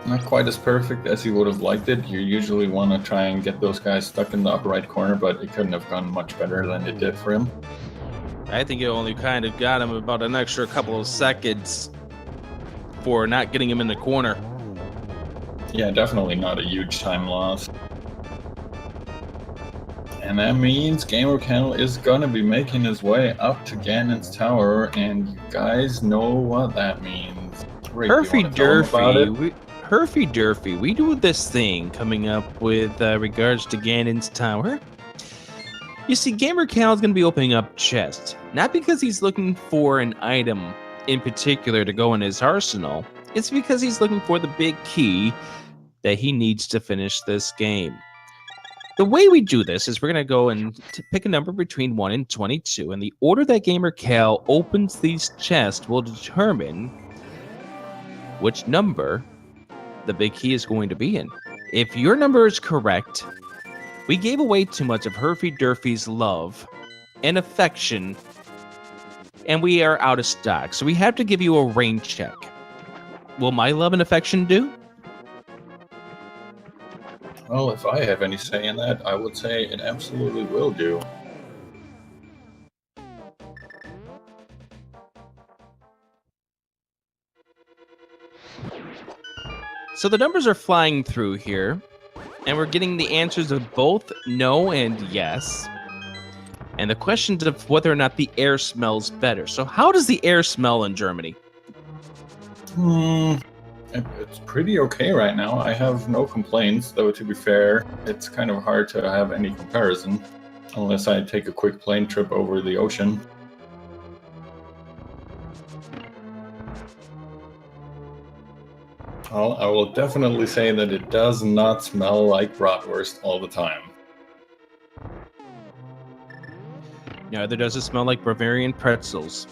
Not quite as perfect as he would have liked it. You usually want to try and get those guys stuck in the upper right corner, but it couldn't have gone much better than it did for him. I think it only kind of got him about an extra couple of seconds for not getting him in the corner. Yeah, definitely not a huge time loss. And that means gamercal is going to be making his way up to Ganon's Tower, and you guys know what that means. Herfy Durfy, we do this thing coming up with regards to Ganon's Tower. You see, gamercal is going to be opening up chests, not because he's looking for an item in particular to go in his arsenal. It's because he's looking for the big key that he needs to finish this game. The way we do this is we're going to go and pick a number between 1 and 22, and the order that gamercal opens these chests will determine which number the big key is going to be in. If your number is correct, we gave away too much of Herfy Durfy's love and affection, and we are out of stock, so we have to give you a rain check. Will my love and affection do? Well, if I have any say in that, I would say it absolutely will do. So the numbers are flying through here, and we're getting the answers of both no and yes. And the question of whether or not the air smells better. So how does the air smell in Germany? It's pretty okay right now. I have no complaints, though to be fair, it's kind of hard to have any comparison unless I take a quick plane trip over the ocean. Well, I will definitely say that it does not smell like bratwurst all the time. Neither does it smell like Bavarian pretzels.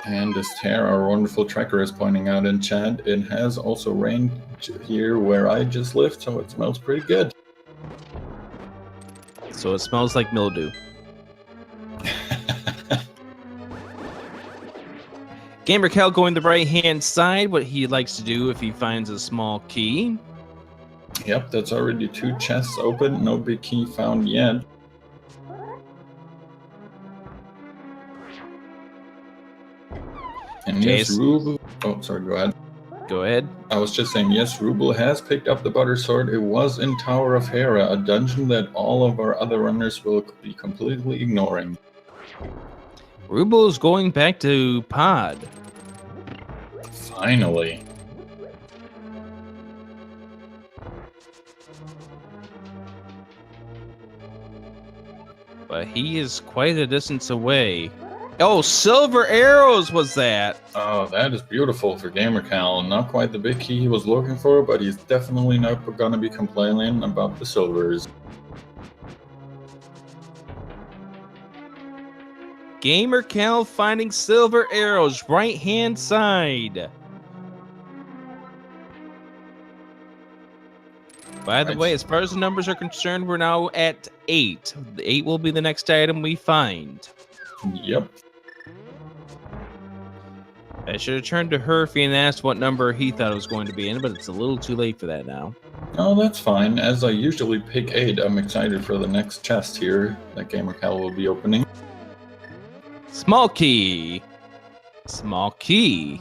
And as Tara, our wonderful tracker, is pointing out in chat, it has also rained here where I just lived, so it smells pretty good. So it smells like mildew. Gamercal going the right-hand side, what he likes to do if he finds a small key. Yep, that's already 2 chests open, no big key found yet. And yes, Ruble... Oh, sorry, go ahead. Go ahead. I was just saying, yes, Ruble has picked up the Butter Sword. It was in Tower of Hera, a dungeon that all of our other runners will be completely ignoring. Ruble is going back to Pod. Finally. But he is quite a distance away. Oh, silver arrows was that. Oh, that is beautiful for Gamercal. Not quite the big key he was looking for, but he's definitely not going to be complaining about the silvers. Gamercal finding silver arrows, right-hand side. By the way, as far as the numbers are concerned, we're now at 8. The 8 will be the next item we find. Yep. I should have turned to Herfy and asked what number he thought it was going to be in, but it's a little too late for that now. Oh, that's fine. As I usually pick 8, I'm excited for the next chest here that Gamercal will be opening. Small key. Small key.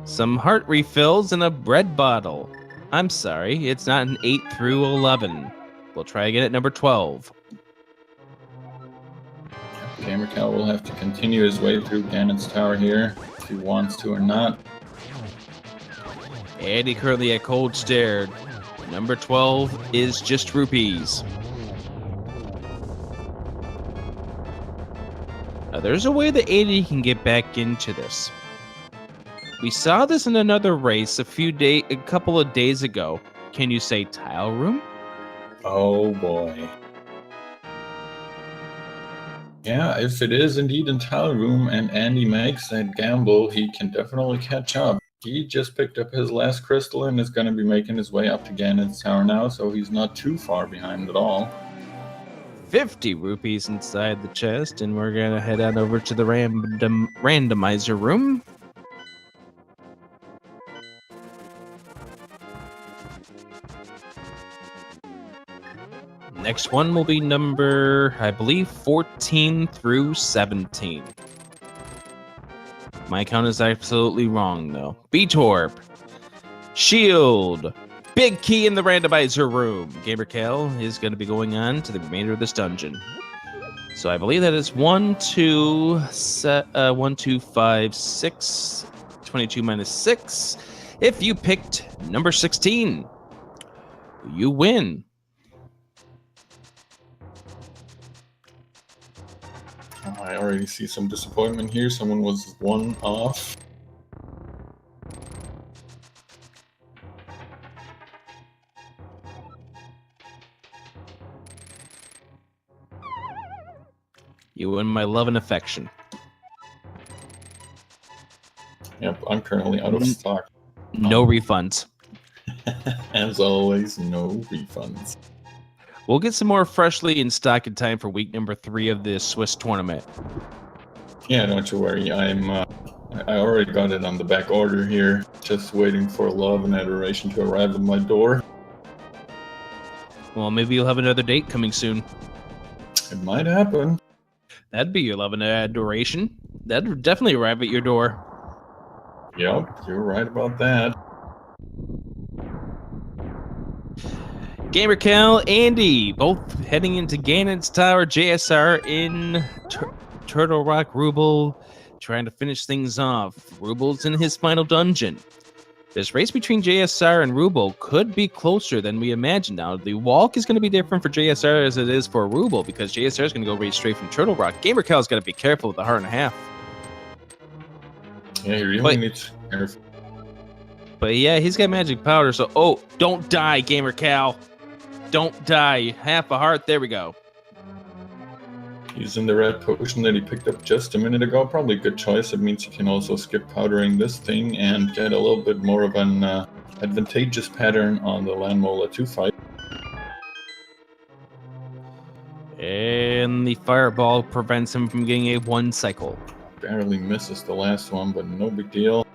Some heart refills and a bread bottle. I'm sorry, it's not an 8 through 11. We'll try again at number 12. Gamercal will have to continue his way through Ganon's tower here, if he wants to or not. And he currently at cold stared. Number 12 is just rupees. Now, there's a way that 80 can get back into this. We saw this in another race a couple of days ago. Can you say tile room? Oh boy. Yeah, if it is indeed in tile room and Andy makes that gamble, he can definitely catch up. He just picked up his last crystal and is going to be making his way up to Ganon's tower now, so he's not too far behind at all. 50 rupees inside the chest, and we're going to head on over to the randomizer room. Next one will be number, I believe, 14 through 17. My count is absolutely wrong, though. B-Torp. Shield. Big key in the randomizer room. Gamercal is going to be going on to the remainder of this dungeon. So I believe that is 1, 2, 5, 6, 22 minus 6. If you picked number 16, you win. I already see some disappointment here. Someone was 1 off. You win my love and affection. Yep, I'm currently out of stock. No refunds. As always, no refunds. We'll get some more freshly in stock in time for week number 3 of this Swiss tournament. Yeah, don't you worry. I already got it on the back order here. Just waiting for love and adoration to arrive at my door. Well, maybe you'll have another date coming soon. It might happen. That'd be your love and adoration. That'd definitely arrive at your door. Yep, you're right about that. Gamercal, Andy, both heading into Ganon's Tower. JSR in Turtle Rock. Ruble trying to finish things off. Ruble's in his final dungeon. This race between JSR and Ruble could be closer than we imagined. Now, the walk is going to be different for JSR as it is for Ruble, because JSR is going to go right straight from Turtle Rock. Gamercal's got to be careful with the heart and a half. Yeah, you really need to be careful. But yeah, he's got magic powder, so... Oh, don't die, Gamercal. Don't die. Half a heart. There we go. Using the red potion that he picked up just a minute ago, probably a good choice. It means you can also skip powdering this thing and get a little bit more of an advantageous pattern on the Landmola 2 fight. And the fireball prevents him from getting a 1 cycle. Barely misses the last one, but no big deal.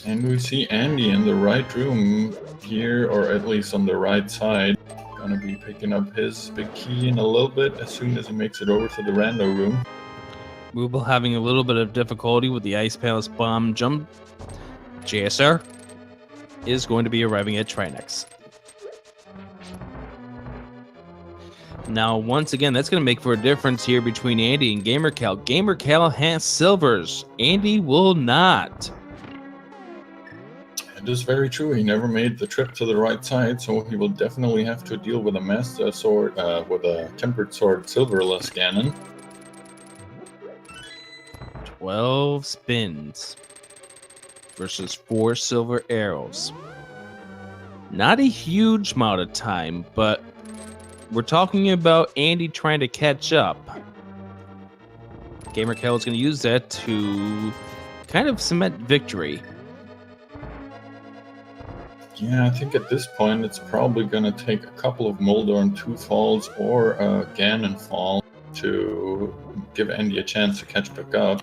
And we see Andy in the right room here, or at least on the right side. Gonna be picking up his big key in a little bit as soon as he makes it over to the rando room. Ruble having a little bit of difficulty with the Ice Palace bomb jump. JSR is going to be arriving at Trinex. Now, once again, that's going to make for a difference here between Andy and Gamercal. Gamercal has silvers. Andy will not. It is very true. He never made the trip to the right side, so he will definitely have to deal with a master sword, with a tempered sword silverless Ganon. 12 spins versus 4 silver arrows. Not a huge amount of time, but we're talking about Andy trying to catch up. Gamercal is going to use that to kind of cement victory. Yeah, I think at this point it's probably going to take a couple of Moldorm 2 falls or a Ganon fall to give Andy a chance to catch back up.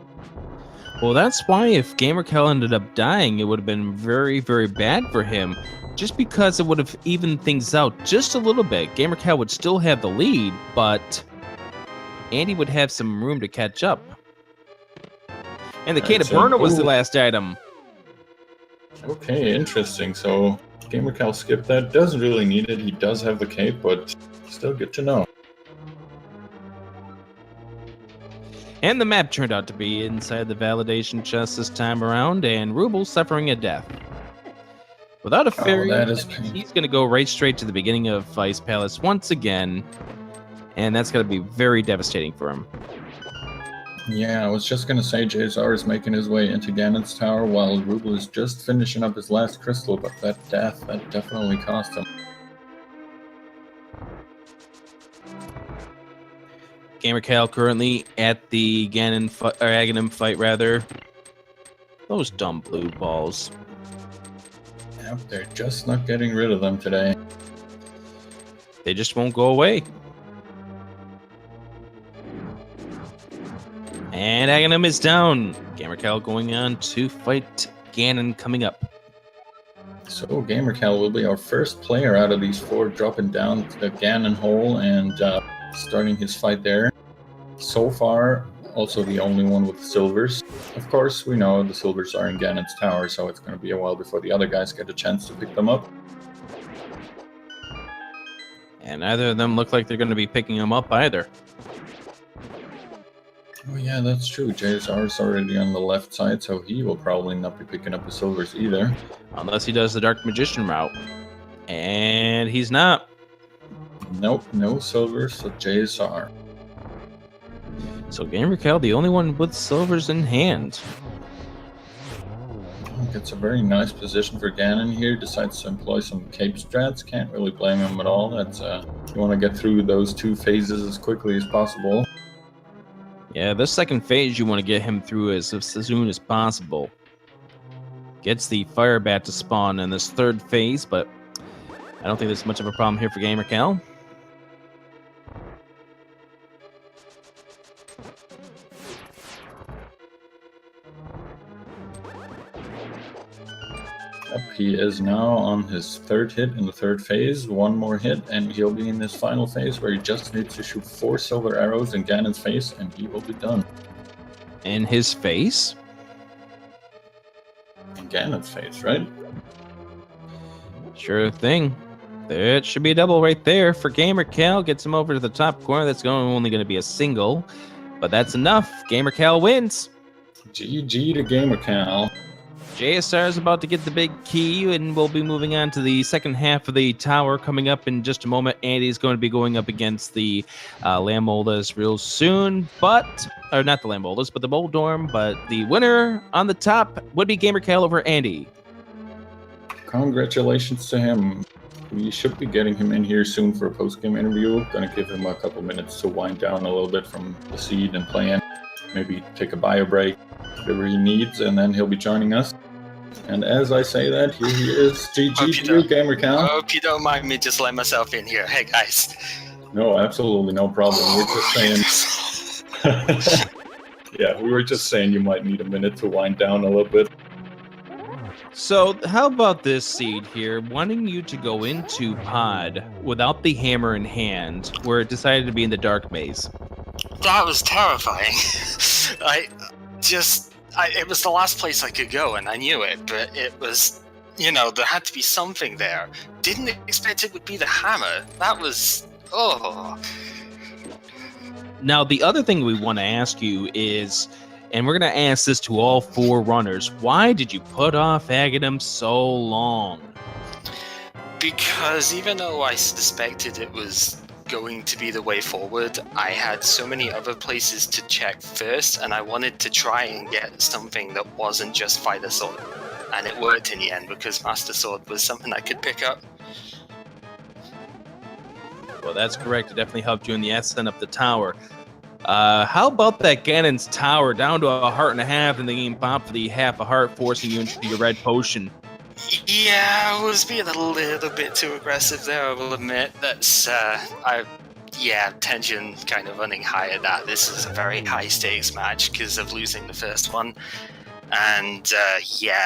Well, that's why if Gamercal ended up dying, it would have been very, very bad for him. Just because it would have evened things out just a little bit. Gamercal would still have the lead, but Andy would have some room to catch up. And the Cane of Burner was the last item. Okay, interesting. So Gamercal skipped that. Doesn't really need it. He does have the cape, but still good to know. And the map turned out to be inside the validation chest this time around, and Ruble suffering a death. Without a fairy, he's going to go right straight to the beginning of Ice Palace once again, and that's going to be very devastating for him. Yeah, I was just going to say JSR is making his way into Ganon's tower while Ruble is just finishing up his last crystal, but that death, that definitely cost him. Gamercal currently at the Agahnim fight, rather. Those dumb blue balls. Yep, they're just not getting rid of them today. They just won't go away. And Agahnim is down. Gamercal going on to fight Ganon coming up. So Gamercal will be our first player out of these 4 dropping down the Ganon hole and starting his fight there. So far, also the only one with silvers. Of course, we know the silvers are in Ganon's tower, so it's going to be a while before the other guys get a chance to pick them up. And neither of them look like they're going to be picking them up either. Oh yeah, that's true. JSR is already on the left side, so he will probably not be picking up the silvers either. Unless he does the Dark Magician route. And he's not. Nope, no silvers, so JSR. So Gamercal, the only one with silvers in hand. It's a very nice position for Ganon here. Decides to employ some cape strats. Can't really blame him at all. That's you want to get through those 2 phases as quickly as possible. Yeah, this second phase you want to get him through as soon as possible. Gets the fire bat to spawn in this 3rd phase, but I don't think there's much of a problem here for Gamercal. He is now on his third hit in the third phase. One more hit, and he'll be in his final phase where he just needs to shoot 4 silver arrows in Ganon's face, and he will be done. In his face? In Ganon's face, right? Sure thing. That should be a double right there for gamercal. Gets him over to the top corner. That's only going to be a single, but that's enough. Gamercal wins. GG to gamercal. JSR is about to get the big key, and we'll be moving on to the second half of the tower coming up in just a moment. Andy's going to be going up against the Lamoldas real soon, or not the Lamoldas, but the Moldorm. But the winner on the top would be gamercal over Andy. Congratulations to him. We should be getting him in here soon for a post-game interview. Gonna give him a couple minutes to wind down a little bit from the seed and playing. Maybe take a bio break, whatever he needs, and then he'll be joining us. And as I say that, here he is. GG to you, gamercal. I hope you don't mind me just letting myself in here. Hey, guys. No, absolutely no problem. We're just saying... Yeah, we were just saying you might need a minute to wind down a little bit. So how about this seed here, wanting you to go into pod without the hammer in hand, where it decided to be in the dark maze? That was terrifying. It was the last place I could go, and I knew it, but it was, there had to be something there. Didn't expect it would be the hammer. That was, Now, the other thing we want to ask you is, and we're going to ask this to all 4 runners, why did you put off Agahnim so long? Because even though I suspected it was going to be the way forward, I had so many other places to check first, and I wanted to try and get something that wasn't just Fighter Sword. And it worked in the end, because Master Sword was something I could pick up. Well, that's correct. It definitely helped you in the ascent up the tower. How about that Ganon's tower down to 1.5 hearts and the game pop for the half a heart, forcing you into your red potion? Yeah, I was being a little bit too aggressive there, I will admit. That's, tension kind of running high at that. This is a very high stakes match because of losing the first one. And,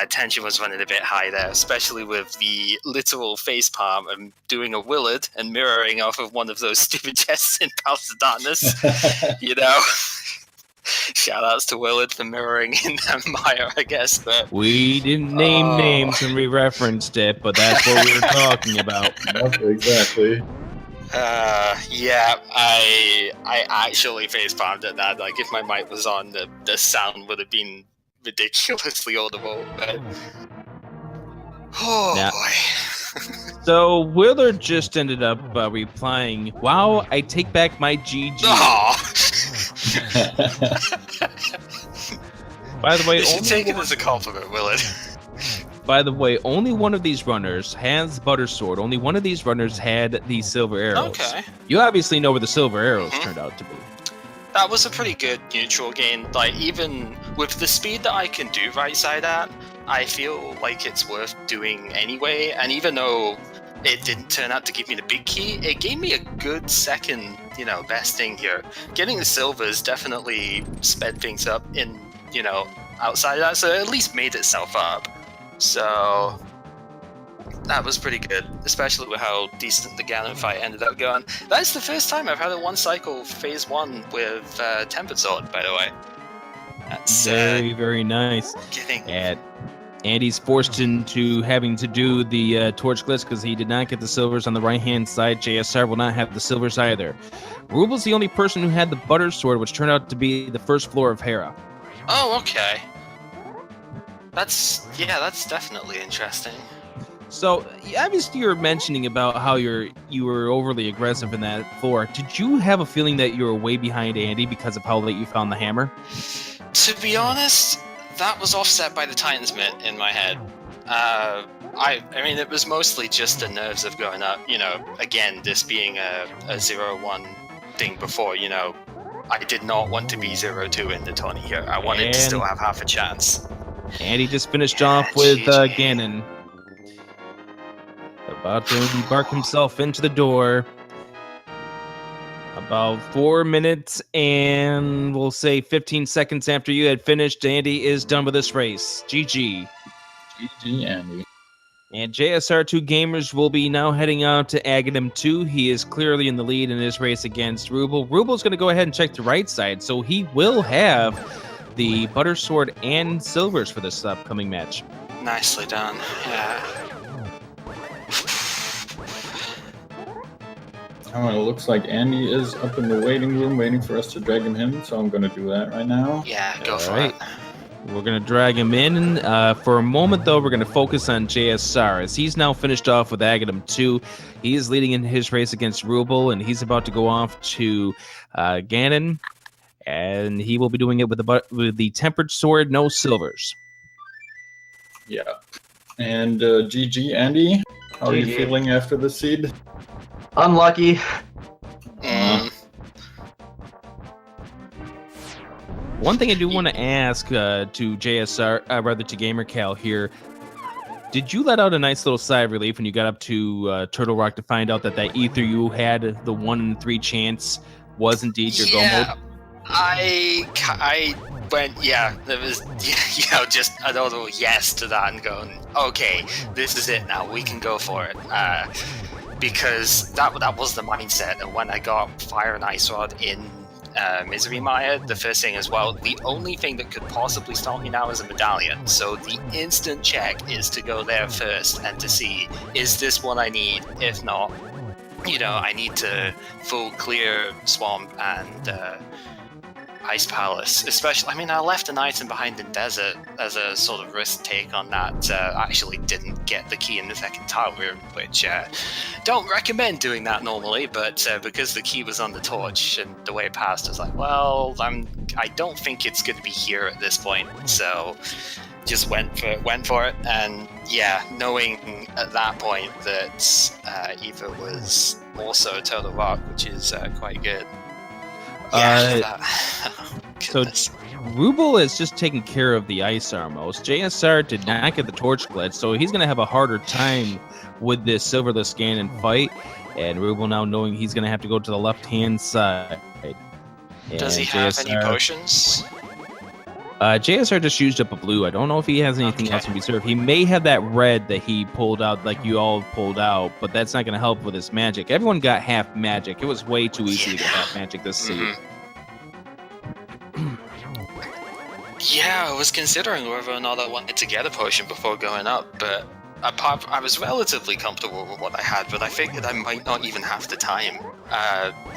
tension was running a bit high there, especially with the literal facepalm and doing a Willard and mirroring off of one of those stupid chests in Palace of Darkness. Shoutouts to Willard for mirroring in that mire, I guess. But we didn't name names and we referenced it, but that's what we were talking about. Yep, exactly. I actually facepalmed at that. Like, if my mic was on, the sound would have been ridiculously audible, but boy. So Willard just ended up replying, "Wow, I take back my GG." By the way, you should take it as a compliment, Willard. By the way, only one of these runners has Butter Sword. Only one of these runners had the silver arrows. Okay. You obviously know where the silver arrows turned out to be. That was a pretty good neutral gain. Like, even with the speed that I can do right side at, I feel like it's worth doing anyway. And even though it didn't turn out to give me the big key, it gave me a good second, best thing here. Getting the silvers definitely sped things up in, outside of that, so it at least made itself up. So that was pretty good, especially with how decent the Ganon fight ended up going. That's the first time I've had a one-cycle phase 1 with Tempered Sword, by the way. That's very, very nice. And Andy's forced into having to do the torch glitch because he did not get the silvers on the right-hand side. JSR will not have the silvers either. Ruble's the only person who had the Butter Sword, which turned out to be the first floor of Hera. Oh, okay. That's definitely interesting. So, obviously you were mentioning about how you were overly aggressive in that floor. Did you have a feeling that you were way behind Andy because of how late you found the hammer? To be honest, that was offset by the Titan's Mitt in my head. I mean, it was mostly just the nerves of going up. Again, this being a 0-1 thing before, I did not want to be 0-2 in the tourney here. I wanted to still have half a chance. Andy just finished off with Ganon. About to embark himself into the door. About 4 minutes and we'll say 15 seconds after you had finished, Andy is done with this race. GG. GG, Andy. And JSR2Gamers will be now heading out to Agahnim 2. He is clearly in the lead in his race against Ruble. Ruble's going to go ahead and check the right side, so he will have the Butter Sword and Silvers for this upcoming match. Nicely done, yeah. Oh, it looks like Andy is up in the waiting room waiting for us to drag him in, so I'm going to do that right now. Yeah, go for right. it. We're going to drag him in. For a moment, though, we're going to focus on JSR, as he's now finished off with Agahnim 2. He is leading in his race against Ruble, and he's about to go off to Ganon, and he will be doing it with the Tempered Sword, no Silvers. Yeah. And GG, Andy. How are you feeling after the seed? Unlucky. One thing I do want to ask to JSR, rather to gamercal here, did you let out a nice little sigh of relief when you got up to Turtle Rock to find out that ether you had, the 1 in 3 chance, was indeed your go mode? I went, there was, just a little yes to that and going, okay, this is it now, we can go for it. Because that was the mindset, and when I got Fire and Ice Rod in Misery Maya, the first thing as well, the only thing that could possibly stop me now is a medallion, so the instant check is to go there first and to see, is this what I need? If not, I need to full clear Swamp and Ice Palace, especially. I mean, I left an item behind in Desert as a sort of risk take on that. I actually didn't get the key in the second tower, which don't recommend doing that normally, but because the key was on the torch and the way it passed, I was like, well, I don't think it's going to be here at this point, so just went for it, and yeah, knowing at that point that Eva was also Turtle Rock, which is quite good. So Ruble is just taking care of the ice armos. JSR did not get the torch glitch, so he's going to have a harder time with this silverless Ganon fight. And Ruble now knowing he's going to have to go to the left-hand side. And does he have any potions? JSR just used up a blue. I don't know if he has anything else in reserve. He may have that red that he pulled out, like you all pulled out, but that's not going to help with his magic. Everyone got half magic. It was way too easy to get half magic this season. Yeah, I was considering whether or not I wanted to get a potion before going up, but I was relatively comfortable with what I had, but I figured I might not even have the time.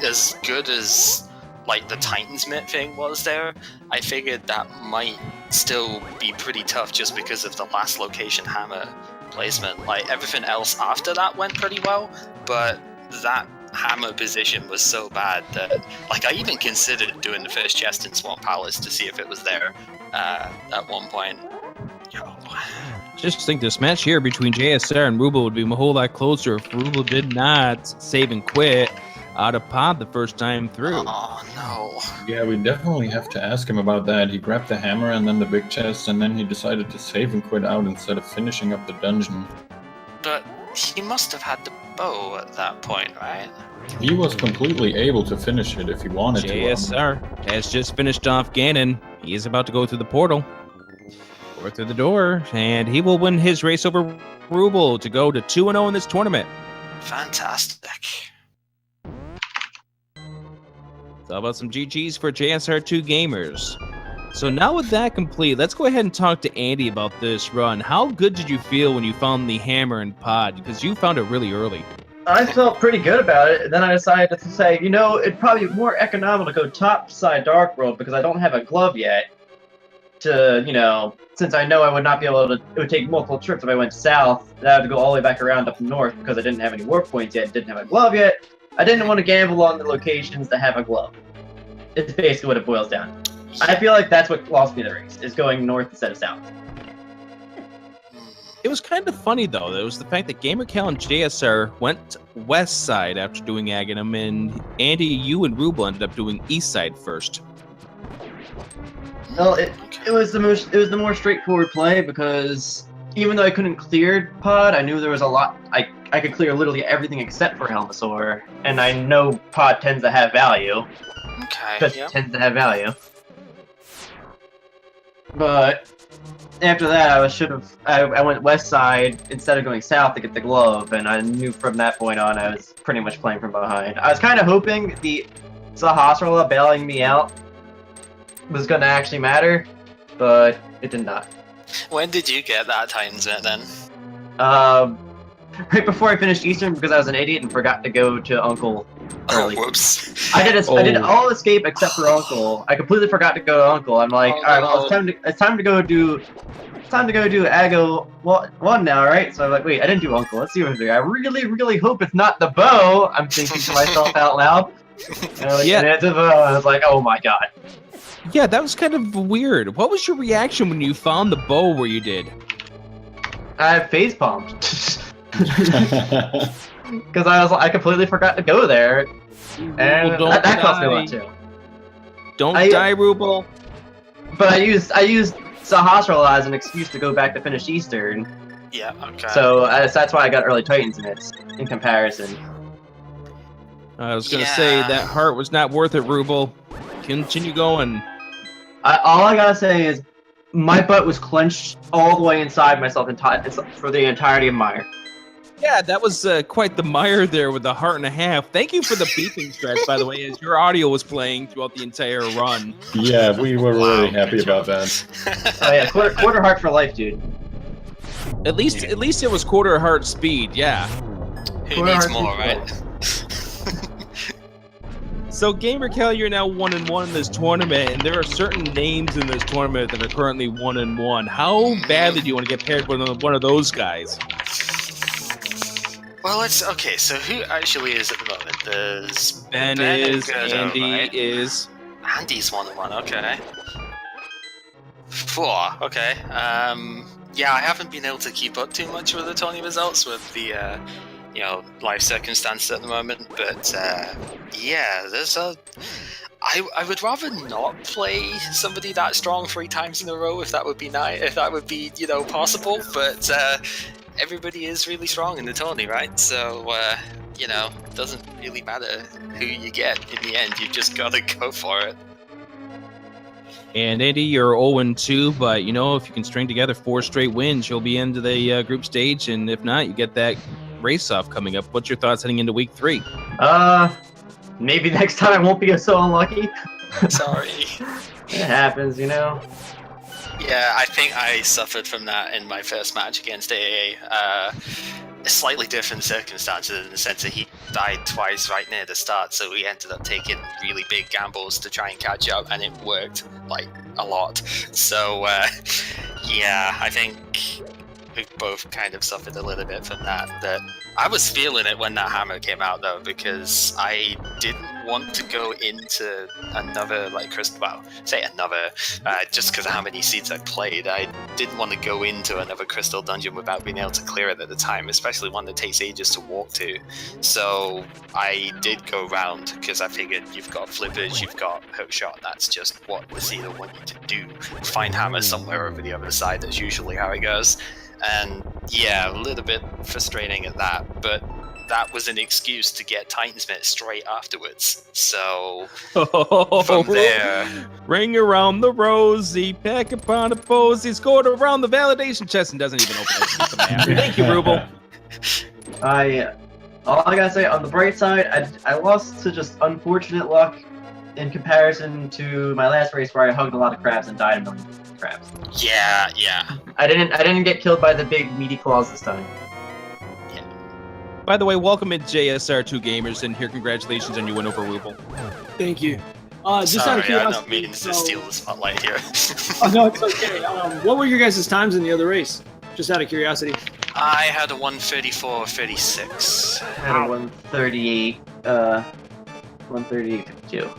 As good as like the Titan's Mitt thing was there, I figured that might still be pretty tough just because of the last location hammer placement. Like everything else after that went pretty well, but that hammer position was so bad that like I even considered doing the first chest in Swamp Palace to see if it was there at one point. Just think this match here between JSR and Ruble would be a whole lot closer if Ruble did not save and quit out of pod the first time through. Oh no. Yeah, we definitely have to ask him about that. He grabbed the hammer and then the big chest, and then he decided to save and quit out instead of finishing up the dungeon. But he must have had the bow at that point, right? He was completely able to finish it if he wanted to. JSR has just finished off Ganon. He is about to go through the portal. Or through the door, and he will win his race over Ruble to go to 2-0 in this tournament. Fantastic. So how about some GGs for JSR2Gamers? So now with that complete, let's go ahead and talk to Andy about this run. How good did you feel when you found the hammer and pod? Because you found it really early. I felt pretty good about it, and then I decided to say, it'd probably be more economical to go top side Dark World because I don't have a glove yet. Since I know I would not be able to, it would take multiple trips if I went south, and I had to go all the way back around up north because I didn't have any warp points yet, didn't have a glove yet. I didn't want to gamble on the locations that have a glove. It's basically what it boils down to. I feel like that's what lost me the race, is going north instead of south. It was kind of funny, though. It was the fact that gamercal and JSR went west side after doing Agahnim, and Andy, you and Ruble ended up doing east side first. Well, it was the more straightforward play because even though I couldn't clear pod, I knew there was a lot. I could clear literally everything except for Helmasaur, and I know pod tends to have value. Okay. Tends to have value. But after that, I went west side instead of going south to get the glove, and I knew from that point on I was pretty much playing from behind. I was kind of hoping the Sahasrahla bailing me out was going to actually matter, but it did not. When did you get that Titans bit then? Right before I finished Eastern because I was an idiot and forgot to go to Uncle early. Oh, whoops. I did all escape except for Uncle. I completely forgot to go to Uncle. I'm like, all right, well, it's time to go do Ago 1 now, right? So I'm like, wait, I didn't do Uncle. Let's see what I'm doing. I really, really hope it's not the bow. I'm thinking to myself out loud. And it's a bow. I was like, oh my god. Yeah, that was kind of weird. What was your reaction when you found the bow where you did? I face pumped. Because I completely forgot to go there, and that cost me a lot too. Don't die, Ruble. But I used Sahasrahla as an excuse to go back to finish Eastern. Yeah, okay. So that's why I got early Titans in comparison. I was gonna say that heart was not worth it, Ruble. Continue going. All I gotta say is my butt was clenched all the way inside myself for the entirety of Mire. Yeah, that was quite the mire there with the heart and a half. Thank you for the beeping stretch, by the way, as your audio was playing throughout the entire run. Yeah, we were really happy about that. Oh yeah, quarter heart for life, dude. At least it was quarter heart speed. Yeah. Who needs more, right? So, gamercal, you're now 1-1 in this tournament, and there are certain names in this tournament that are currently 1-1. How badly do you want to get paired with one of those guys? Well, okay, so who actually is at the moment? There's Ben is, Andy right? is. Andy's 1-1, okay. 4, okay. Yeah, I haven't been able to keep up too much with the Tony results with the, life circumstances at the moment, but, yeah, there's I would rather not play somebody that strong 3 times in a row if that would be possible, but, everybody is really strong in the tourney, right? So, it doesn't really matter who you get in the end. You just gotta go for it. And Andy, you're 0-2, but if you can string together 4 straight wins, you'll be into the group stage. And if not, you get that race-off coming up. What's your thoughts heading into week 3? Maybe next time I won't be so unlucky. Sorry. It happens, Yeah, I think I suffered from that in my first match against AAA. Slightly different circumstances in the sense that he died twice right near the start, so we ended up taking really big gambles to try and catch up, and it worked, a lot. So, yeah, I think we both kind of suffered a little bit from that. I was feeling it when that hammer came out, though, because I didn't want to go into another, just because of how many seeds I played. I didn't want to go into another crystal dungeon without being able to clear it at the time, especially one that takes ages to walk to. So I did go round, because I figured you've got flippers, you've got hookshot, that's just what the seeder want you to do. Find hammers somewhere over the other side, that's usually how it goes. And yeah, a little bit frustrating at that, but that was an excuse to get Titansmith straight afterwards. So from there, ring around the rosy, pack upon a posy, scored around the validation chest and doesn't even open it. Thank you, Ruble. All I gotta say, on the bright side, I lost to just unfortunate luck in comparison to my last race where I hugged a lot of crabs and died a million crabs. Yeah. I didn't get killed by the big meaty claws this time. Yeah. By the way, welcome in JSR2Gamers, and here congratulations on your win over Ruble. Thank you. Just Sorry, out of curiosity, I'm not meaning to steal the spotlight here. Oh, no, it's okay. What were your guys' times in the other race? Just out of curiosity. I had a 1:34.36. I had a 1:38, 1:38.52.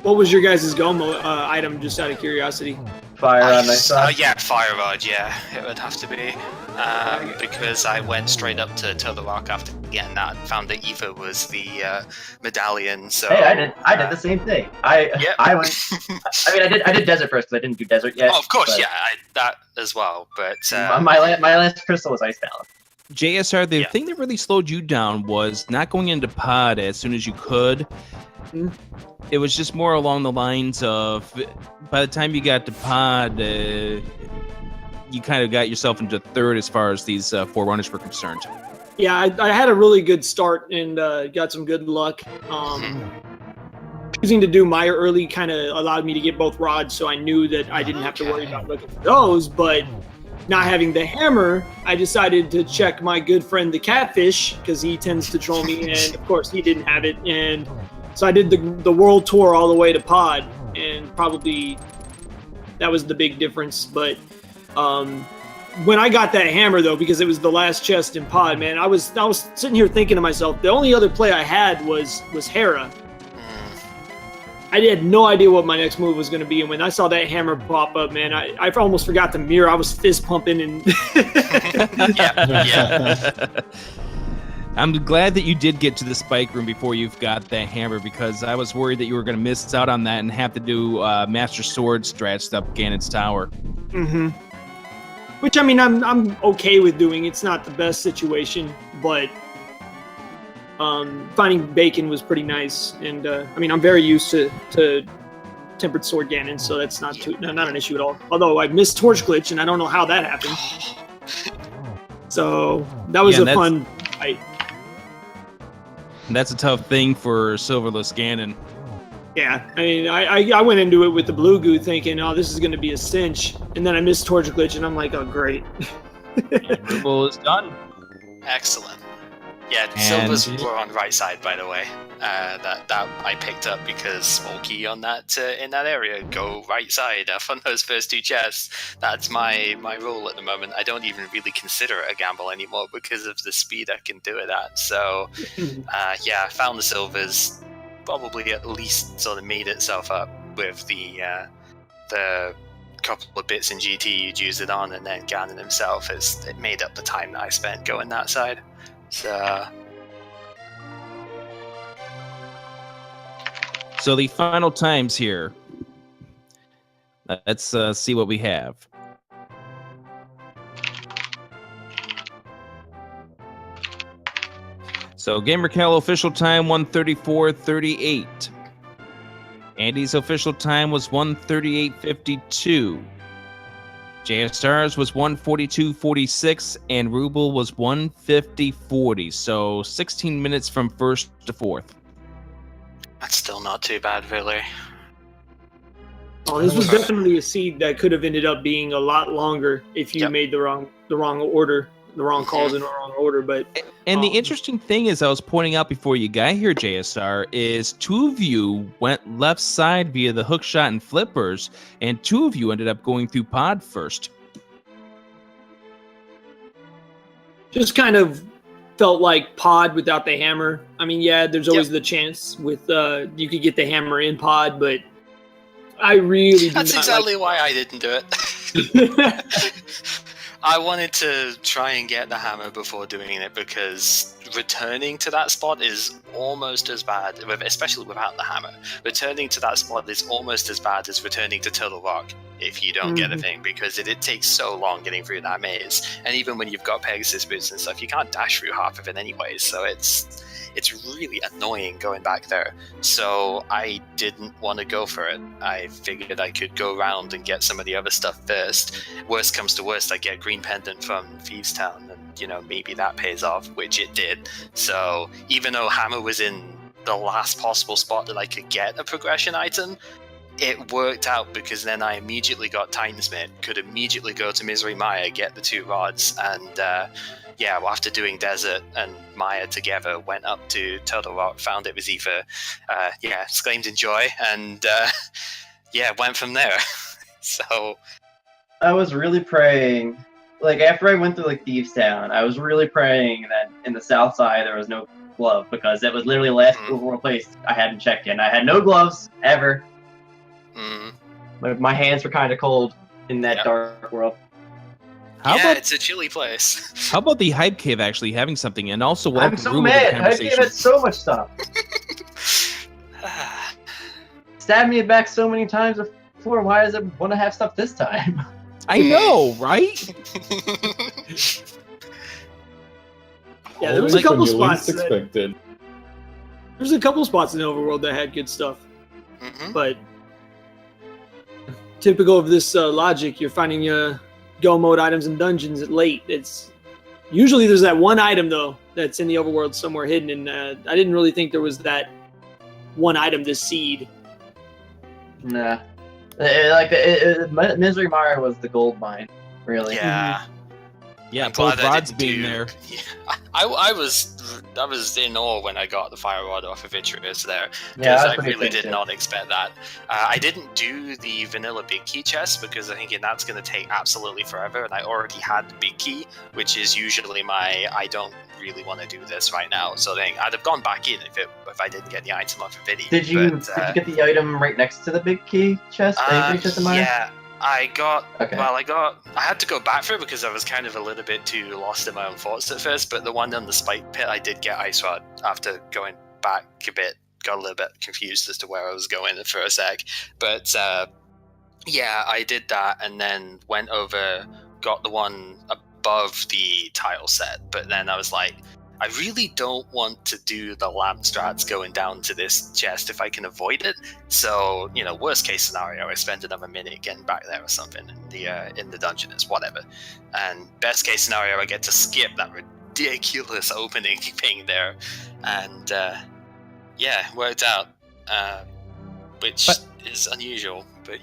What was your guys' go item, just out of curiosity? Fire on my side. Yeah, fire rod, yeah, it would have to be. Because I went straight up to the rock after getting that and found that Eva was the medallion, so... Hey, I did the same thing. I went... I did desert first, because I didn't do desert yet. Oh, of course, yeah, that as well, but... my last crystal was Icebound. JSR, the thing that really slowed you down was not going into pod as soon as you could. It was just more along the lines of, by the time you got to pod, you kind of got yourself into third as far as these forerunners were concerned. Yeah, I had a really good start and got some good luck. Choosing to do Maya early kind of allowed me to get both rods, so I knew that I didn't have to worry about looking for those. But not having the hammer, I decided to check my good friend the Catfish, because he tends to troll me, and of course he didn't have it. And so I did the world tour all the way to Pod, and probably that was the big difference. But when I got that hammer, though, because it was the last chest in Pod, man, I was sitting here thinking to myself, the only other play I had was Hera. I had no idea what my next move was going to be, and when I saw that hammer pop up, man, I almost forgot the mirror. I was fist pumping and. Yeah. I'm glad that you did get to the spike room before you've got that hammer, because I was worried that you were going to miss out on that and have to do Master Sword strats up Ganon's Tower. Mm-hmm. Which, I mean, I'm okay with doing. It's not the best situation, but finding bacon was pretty nice. And, I mean, I'm very used to Tempered Sword Ganon, so that's not an issue at all. Although I missed Torch Glitch, and I don't know how that happened. So that was a fun fight. That's a tough thing for Silverless Ganon. Yeah, I mean, I went into it with the blue goo thinking, oh, this is going to be a cinch. And then I missed Torch Glitch, and I'm like, oh, great. Ruble is done. Excellent. Yeah, Silvers were on right side, by the way. That I picked up because Smokey on that in that area go right side up on those first two chests. That's my rule at the moment. I don't even really consider it a gamble anymore because of the speed I can do it at. So yeah, I found the Silvers. Probably at least sort of made itself up with the couple of bits in GT you'd use it on, and then Ganon himself it made up the time that I spent going that side. So the final times here. Let's see what we have. So gamercal official time 1:34:38. Andy's official time was 1:38:52. JSR's was 1:42:46, and Ruble was 1:50:40. So 16 minutes from first to fourth. that's still not too bad, really. Oh, this was definitely a seed that could have ended up being a lot longer if you made the wrong order, the wrong calls in the wrong order. But the interesting thing is, I was pointing out before you got here, JSR, is two of you went left side via the hook shot and flippers, and two of you ended up going through Pod first. just kind of felt like Pod without the hammer. I mean, yeah, there's always the chance with you could get the hammer in Pod, but I really That's exactly why I didn't do it. I wanted to try and get the hammer before doing it because returning to that spot is almost as bad, especially without the hammer. Returning to that spot is almost as bad as returning to Turtle Rock if you don't get a thing, because it takes so long getting through that maze. And even when you've got Pegasus boots and stuff, you can't dash through half of it anyways, so it's really annoying going back there. So I didn't want to go for it. I figured I could go around and get some of the other stuff first. Worst comes to worst, I get Green Pendant from Thieves Town, and maybe that pays off, which it did. So even though Hammer was in the last possible spot that I could get a progression item, it worked out because then I immediately got Titansmith, could immediately go to Misery Maya, get the 2 rods, and after doing Desert and Maya together, went up to Turtle Rock, found it was either, exclaimed in joy, and went from there. So I was really praying, like after I went through Thieves Town, I was really praying that in the south side there was no glove, because that was literally the last overall place I hadn't checked in. I had no gloves ever. My hands were kind of cold in that dark world. It's a chilly place. How about the Hype Cave actually having something? And also, I'm so mad. Hype Cave had so much stuff. Stabbed me back so many times before. Why does it want to have stuff this time? I know, right? Yeah, there was a couple spots. Expected. There was a couple spots in the overworld that had good stuff, but typical of this logic, you're finding go mode items and dungeons at late. It's usually there's that one item though that's in the overworld somewhere hidden, and I didn't really think there was that one item, this seed. Nah. Misery Mire was the gold mine, really. Yeah. Yeah, I'm glad both I rods didn't being do- there. Yeah, I was in awe when I got the fire rod off of Vitreous there, Yeah, because that's I pretty really sick, did too. not expect that. I didn't do the vanilla big key chest because I think that's going to take absolutely forever, and I already had the big key, which is usually my I don't really want to do this right now. So then I'd have gone back in if I didn't get the item off of Vidi. Did you but, get the item right next to the big key chest? Big chest of mine? yeah, I got. Okay. Well, I had to go back for it because I was kind of a little bit too lost in my own thoughts at first. But the one on the spike pit, I did get ice rod after going back a bit. Got a little bit confused as to where I was going for a sec. But yeah, I did that and then went over, got the one above the tile set. But then I was like, I really don't want to do the lamp strats going down to this chest if I can avoid it. So, worst case scenario, I spend another minute getting back there or something in the dungeon is whatever. And best case scenario, I get to skip that ridiculous opening thing there. And yeah, it worked out, which is unusual, but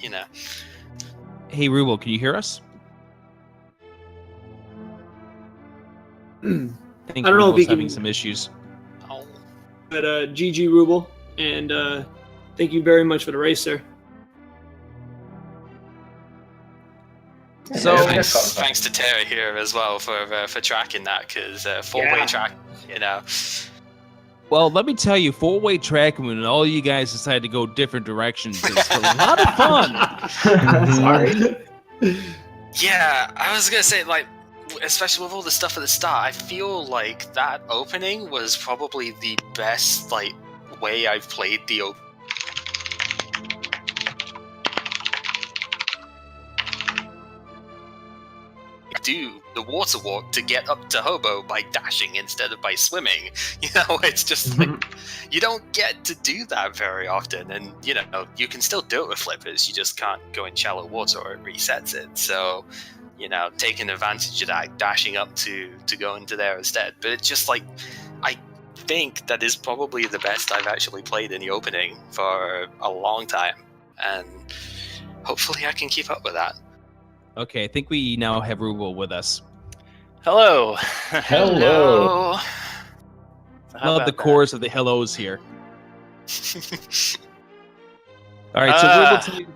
Hey, Ruble, can you hear us? I think I don't know if Ruble's he can- having some issues. Oh, But GG Ruble, and thank you very much for the race, sir. So- Yeah, thanks to Terry here as well for tracking that, because four-way Yeah. track, Well, let me tell you, four-way tracking when all you guys decide to go different directions is a lot of fun. Sorry. Yeah, I was gonna say, like, especially with all the stuff at the start, I feel like that opening was probably the best, like, way I've played the do the water walk to get up to Hobo by dashing instead of by swimming. It's just like you don't get to do that very often, and you can still do it with flippers, you just can't go in shallow water or it resets it. So taking advantage of that, dashing up to go into there instead. But it's just like, I think that is probably the best I've actually played in the opening for a long time, and hopefully I can keep up with that. Okay, I think we now have Ruble with us. Hello. Hello. How Love about the that? chorus of the hellos here. All right, so Ah. Ruble, tell me-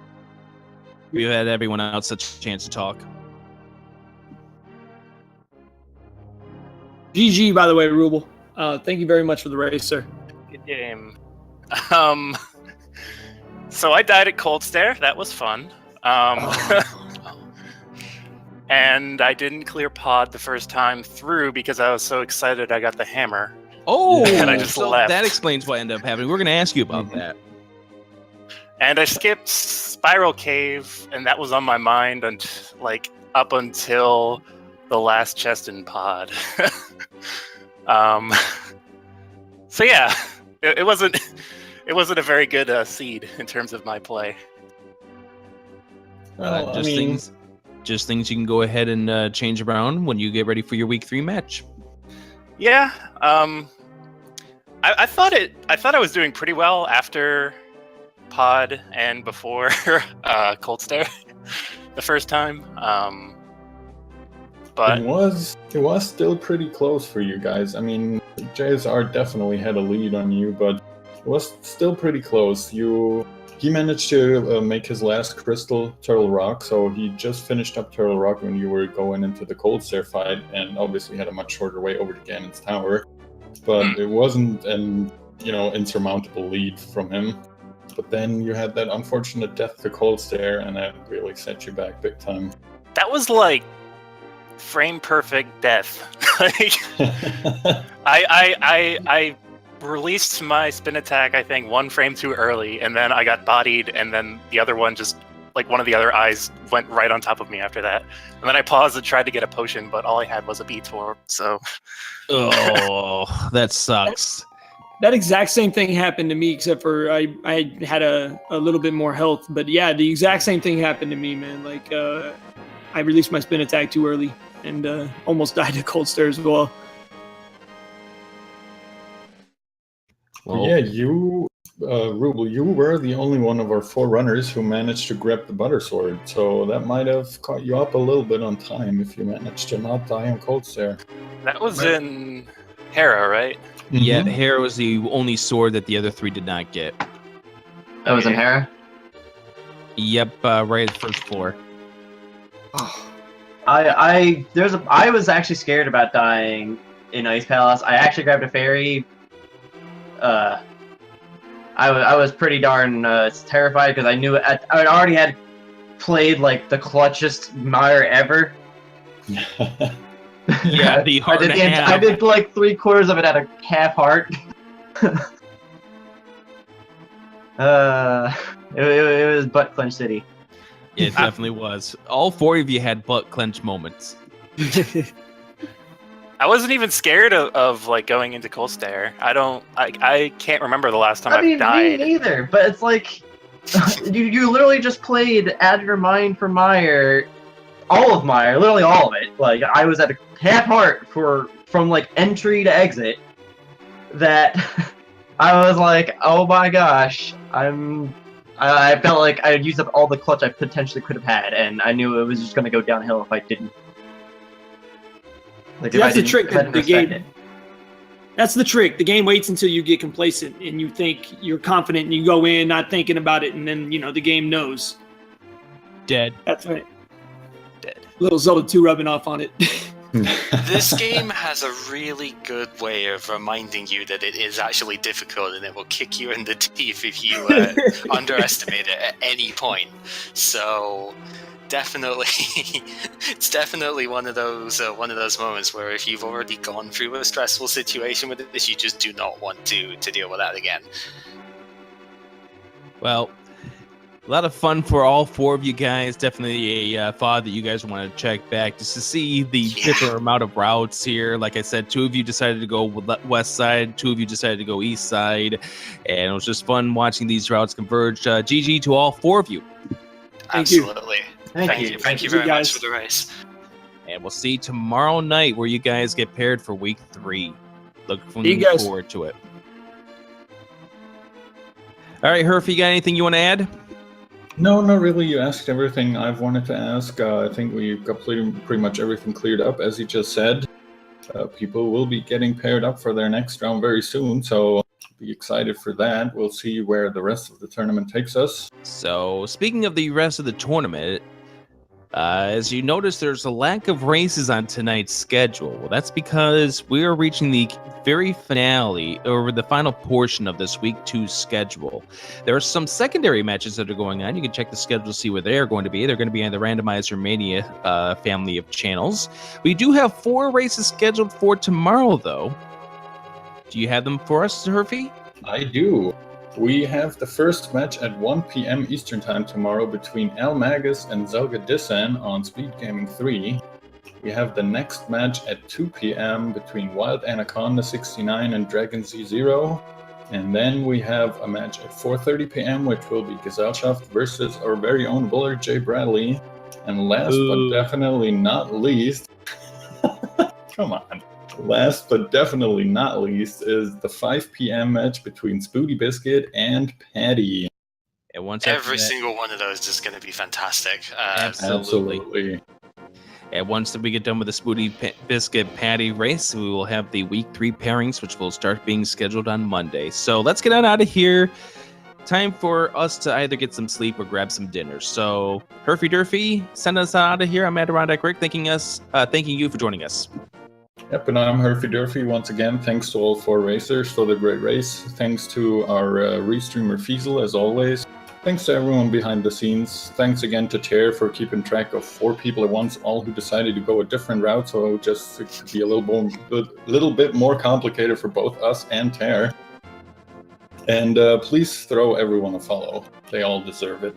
we had everyone else such a chance to talk. GG, by the way, Ruble. Thank you very much for the race, sir. Good game. So I died at Cold Stare. That was fun. And I didn't clear pod the first time through because I was so excited I got the hammer. Oh, And I just so left. that explains what ended up happening. We're going to ask you about that. And I skipped Spiral Cave, and that was on my mind up until the last chest in pod. So yeah, it wasn't a very good seed in terms of my play. Well, I mean, Just things you can go ahead and change around when you get ready for your week 3 match. Yeah, I thought I was doing pretty well after pod and before Cold Stare the first time. But it was still pretty close for you guys. I mean, JSR definitely had a lead on you, but it was still pretty close. He managed to make his last crystal Turtle Rock, so he just finished up Turtle Rock when you were going into the Cold Stare fight, and obviously had a much shorter way over to Ganon's tower. But it wasn't an insurmountable lead from him. But then you had that unfortunate death to Cold Stare, and that really set you back big time. that was like frame perfect death. I released my spin attack, I think, 1 frame too early, and then I got bodied, and then the other one just, one of the other eyes went right on top of me after that. And then I paused and tried to get a potion, but all I had was a beat orb, so... Oh, that sucks. That exact same thing happened to me, except for I had a little bit more health. But yeah, the exact same thing happened to me, man. I released my spin attack too early and almost died to cold stare as well. Well, Yeah, you, Ruble, you were the only one of our 4 runners who managed to grab the butter sword, so that might have caught you up a little bit on time if you managed to not die on cold stare. That was in Hera, right? yeah, Mhm. Hera was the only sword that the other 3 did not get. That was in Okay. Hera. Yep, right at the first floor. I was actually scared about dying in Ice Palace. I actually grabbed a fairy. I was pretty darn terrified because I knew I already had played like the clutchest mire ever. Yeah, the heart and a half. I did like 3/4 of it at a half heart. It was butt clench city. It definitely was. All 4 of you had butt clench moments. I wasn't even scared of like going into cold stare. I can't remember the last time I I've mean, died. me neither. But it's like you literally just played Out of Your Mind for Mire, all of Mire, literally all of it. Like I was at a half heart from like entry to exit. That I was like, oh my gosh, I felt like I had used up all the clutch I potentially could have had, and I knew it was just gonna go downhill if I didn't. Like, That's the trick if I didn't that the respect game. it. That's the trick. The game waits until you get complacent and you think you're confident and you go in not thinking about it, and then the game knows. Dead. That's right. Dead. Little Zelda 2 rubbing off on it. This game has a really good way of reminding you that it is actually difficult and it will kick you in the teeth if you underestimate it at any point. So definitely, it's definitely one of those moments where if you've already gone through a stressful situation with this, you just do not want to deal with that again. Well, a lot of fun for all 4 of you guys. Definitely a thought that you guys want to check back just to see the different amount of routes here. Like I said, 2 of you decided to go west side, 2 of you decided to go east side, and it was just fun watching these routes converge. GG to all 4 of you. Thank you. Absolutely. Thank you. Thank you you very guys. much for the race. And we'll see you tomorrow night where you guys get paired for week 3. Looking you guys. forward to it. All right, Herf, you got anything you want to add? No, not really. You asked everything I've wanted to ask. I think we've got pretty much everything cleared up, as you just said. People will be getting paired up for their next round very soon, so be excited for that. We'll see where the rest of the tournament takes us. So, speaking of the rest of the tournament, as you notice, there's a lack of races on tonight's schedule. Well, that's because we are reaching the very finale, or the final portion of this week 2 schedule. There are some secondary matches that are going on. You can check the schedule to see where they're going to be. They're going to be on the Randomizer Mania family of channels. We do have 4 races scheduled for tomorrow, though. Do you have them for us, Herfy? I do. We have the first match at 1 p.m. Eastern Time tomorrow between Al Magus and Zelga Dissen on Speed Gaming 3. We have the next match at 2 p.m. between Wild Anaconda 69 and Dragon Z0. And then we have a match at 4:30 p.m., which will be Gesellschaft versus our very own Buller J. Bradley. And last but definitely not least, come on. Last but definitely not least is the 5 p.m. match between Spooty Biscuit and Patty. And once Every single one of those is going to be fantastic. Absolutely. And once we get done with the Spooty Biscuit Patty race, we will have the week 3 pairings, which will start being scheduled on Monday. So let's get on out of here. Time for us to either get some sleep or grab some dinner. So, Herfy Durfy, send us out of here. I'm Adirondack Rick, thanking you for joining us. Yep, and I'm Herfy Durfy once again. Thanks to all 4 racers for the great race. Thanks to our restreamer Fiesel, as always. Thanks to everyone behind the scenes. Thanks again to Ter for keeping track of 4 people at once, all who decided to go a different route, so it could be a little bit more complicated for both us and Ter. And please throw everyone a follow. They all deserve it.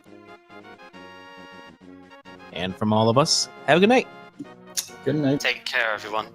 And from all of us, have a good night. Good night. Take care, everyone.